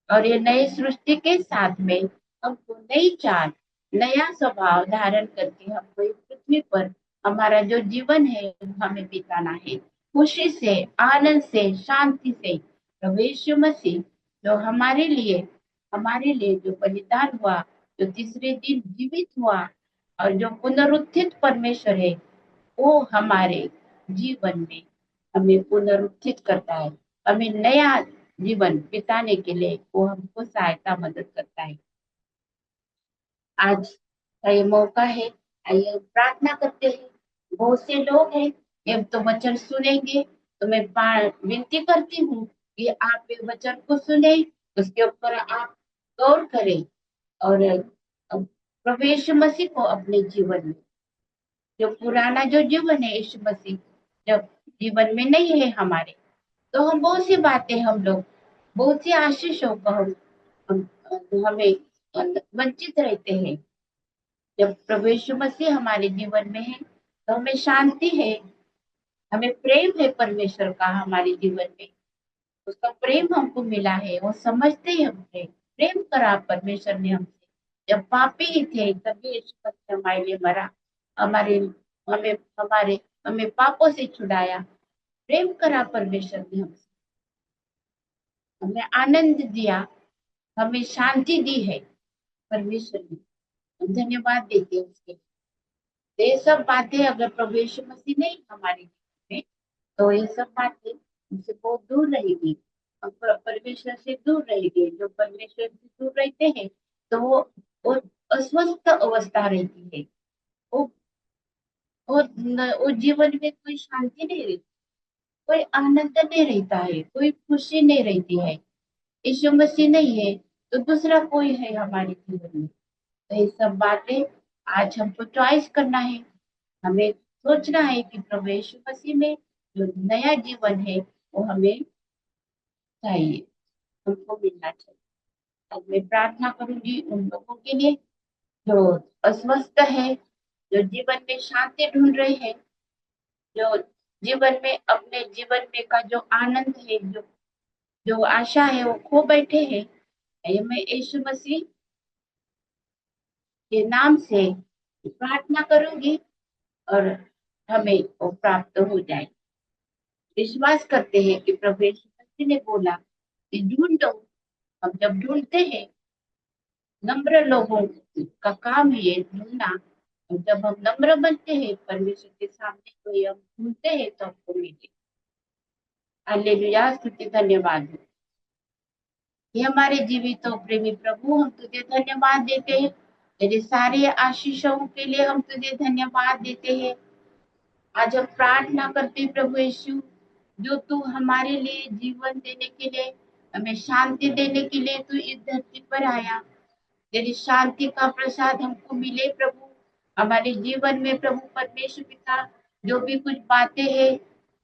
Speaker 1: और ये नई सृष्टि के साथ में हमको नई चाल, नया स्वभाव धारण करके हमको इस पृथ्वी पर हमारा जो जीवन है हमें बिताना है, खुशी से, आनंद से, शांति से। प्रभु यीशु मसीह जो हमारे लिए जो बलिदान हुआ, जो तीसरे दिन जीवित हुआ, और जो पुनरुत्थित परमेश्वर है, वो हमारे जीवन में हमें पुनरुत्थित करता है, हमें नया जीवन बिताने के लिए वो हमको सहायता मदद करता है। आज का ये मौका है, आइए हम प्रार्थना करते हैं। बहुत से लोग हैं ये तो वचन सुनेंगे, तो मैं विनती करती हूँ कि आप ये वचन को सुने, उसके ऊपर आप गौर करें, और प्रभु यीशु मसीह को अपने जीवन में, जो पुराना जो जीवन है यीशु मसीह जब जीवन में नहीं है हमारे, तो हम बहुत सी बातें, हम लोग बहुत सी आशीषों को हम हमें वंचित रहते हैं। जब प्रभु यीशु मसीह हमारे जीवन में है, तो हमें शांति है, हमें प्रेम है परमेश्वर का हमारे जीवन में, उसका प्रेम हमको मिला है, वो समझते ही हमसे प्रेम करा परमेश्वर ने हमसे। जब पापी ही थे तभी यीशु मसीह हमारे लिए मरा, हमारे हमें हमारे हमें पापों से छुड़ाया, प्रेम करा परमेश्वर ने हमसे, हमें आनंद दिया, हमें शांति दी है परमेश्वर ने। हम धन्यवाद देते हैं उसके लिए। तो ये सब बातें अगर प्रभु यीशु मसीह नहीं हमारे जीवन में, तो ये सब बातें हमसे बहुत दूर रहेगी, हम परमेश्वर से दूर रहेंगे। जो परमेश्वर से दूर रहते हैं, तो वो अस्वस्थ अवस्था रहती है, वो वो जीवन में कोई शांति नहीं रहती, कोई आनंद नहीं रहता है, कोई खुशी नहीं रहती है। यीशु मसीह नहीं है तो दूसरा कोई है हमारे जीवन में। तो ये सब बातें आज हमको चॉइस करना है, हमें सोचना है कि प्रभु यीशु मसीह में जो नया जीवन है वो हमें चाहिए, हमको मिलना चाहिए। अब मैं प्रार्थना करूंगी उन लोगों के लिए जो अस्वस्थ है, जो जीवन में शांति ढूंढ रहे हैं, जो जीवन में अपने जीवन में का जो आनंद है, जो जो आशा है वो खो बैठे हैं। ये मैं यीशु मसीह के नाम से प्रार्थना करूंगी, और हमें वो प्राप्त हो जाए। विश्वास करते हैं कि प्रभु यीशु मसीह ने बोला कि ढूंढो, हम जब ढूंढते हैं, नम्र लोगों का काम है ये ढूंढना, और जब हम नम्र बनते हैं परमेश्वर के सामने, तो ये हम ढूंढते हैं तो हमको मिले। हालेलुया, स्तुति धन्यवाद हो। ये हमारे जीवित और प्रेमी प्रभु, हम तुझे धन्यवाद देते हैं, तेरे सारे आशीषों के लिए हम तुझे धन्यवाद देते हैं। आज हम प्रार्थना करते हैं प्रभु यीशु, जो तू हमारे लिए जीवन देने के लिए, हमें शांति देने के लिए तू इस धरती पर आया। तेरी शांति का प्रसाद हमको मिले प्रभु हमारे जीवन में। प्रभु परमेश्वर पिता, जो भी कुछ बातें हैं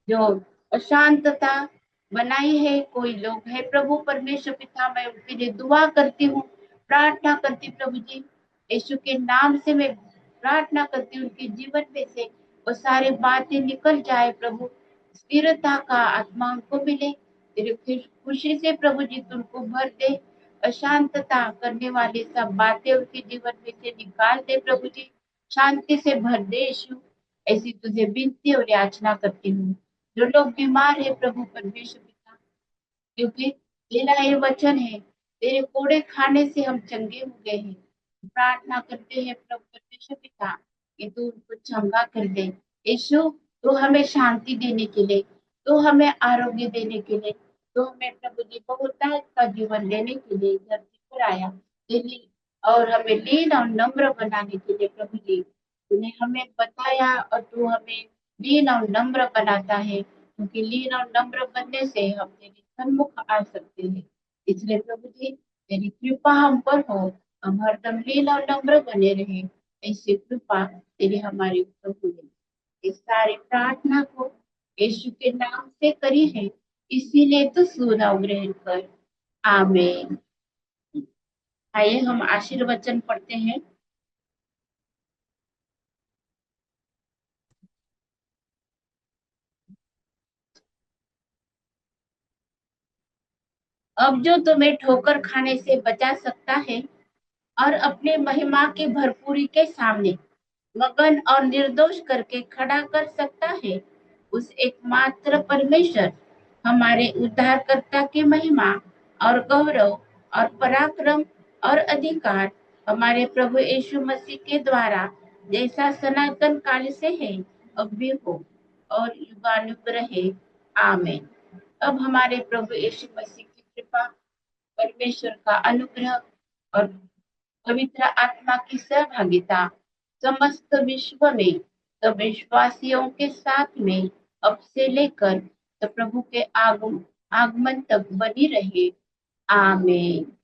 Speaker 1: जो अशांतता बनाई है कोई लोग है प्रभु परमेश्वर पिता, मैं उनके लिए दुआ करती हूँ, प्रार्थना करती प्रभु जी, यीशु के नाम से मैं प्रार्थना करती हूँ उनके जीवन में से वो सारी बातें निकल जाए प्रभु, स्थिरता का आत्मा उनको मिले। तेरी खुशी से प्रभु जी तुमको भर दे, अशांतता करने वाली सब बातें उनके जीवन में से निकाल दे प्रभु जी, शांति से भर दे यीशु। ऐसी तुझे विनती और याचना करती हूँ। जो लोग बीमार है प्रभु परमेश्वर पिता, क्योंकि तेरा ये वचन है, तेरे कोड़े खाने से हम चंगे हो गए हैं। प्रार्थना करते हैं प्रभु परमेश्वर पिता कि तू उनको चंगा कर दे यीशु। तू हमें शांति देने के लिए, तू हमें आरोग्य देने के लिए, तो हमें प्रभु जी बहुतायत का जीवन देने के लिए धरती पर आया, दिल्ली, और हमें लीन और नम्र बनाने के लिए प्रभु जी तूने हमें बताया, और तू हमें लीन और नम्र बनाता है, क्योंकि लीन और नम्र बनने से हम तेरे सन्मुख आ सकते हैं। इसलिए प्रभु जी तेरी कृपा हम पर हो, हम हरदम लीन और नम्र बने रहे, ऐसी कृपा तेरी हमारे ऊपर हो। इस सारी प्रार्थना को यीशु के नाम से करी है, इसीलिए तो सुनाओ ग्रहण कर। आमीन। आइए हम आशीर्वचन पढ़ते हैं। अब जो तुम्हें ठोकर खाने से बचा सकता है और अपने महिमा की भरपूरी के सामने मगन और निर्दोष करके खड़ा कर सकता है, उस एकमात्र परमेश्वर हमारे उद्धारकर्ता की महिमा और गौरव और पराक्रम और अधिकार हमारे प्रभु यीशु मसीह के द्वारा जैसा सनातन काल से है, अब भी हो और युगानुग रहे। आमीन। अब हमारे प्रभु यीशु मसीह की कृपा, परमेश्वर का अनुग्रह और पवित्र आत्मा की सहभागिता समस्त विश्व में सब विश्वासियों के साथ में अब से लेकर तो प्रभु के आगमन तक बनी रहे। आमीन।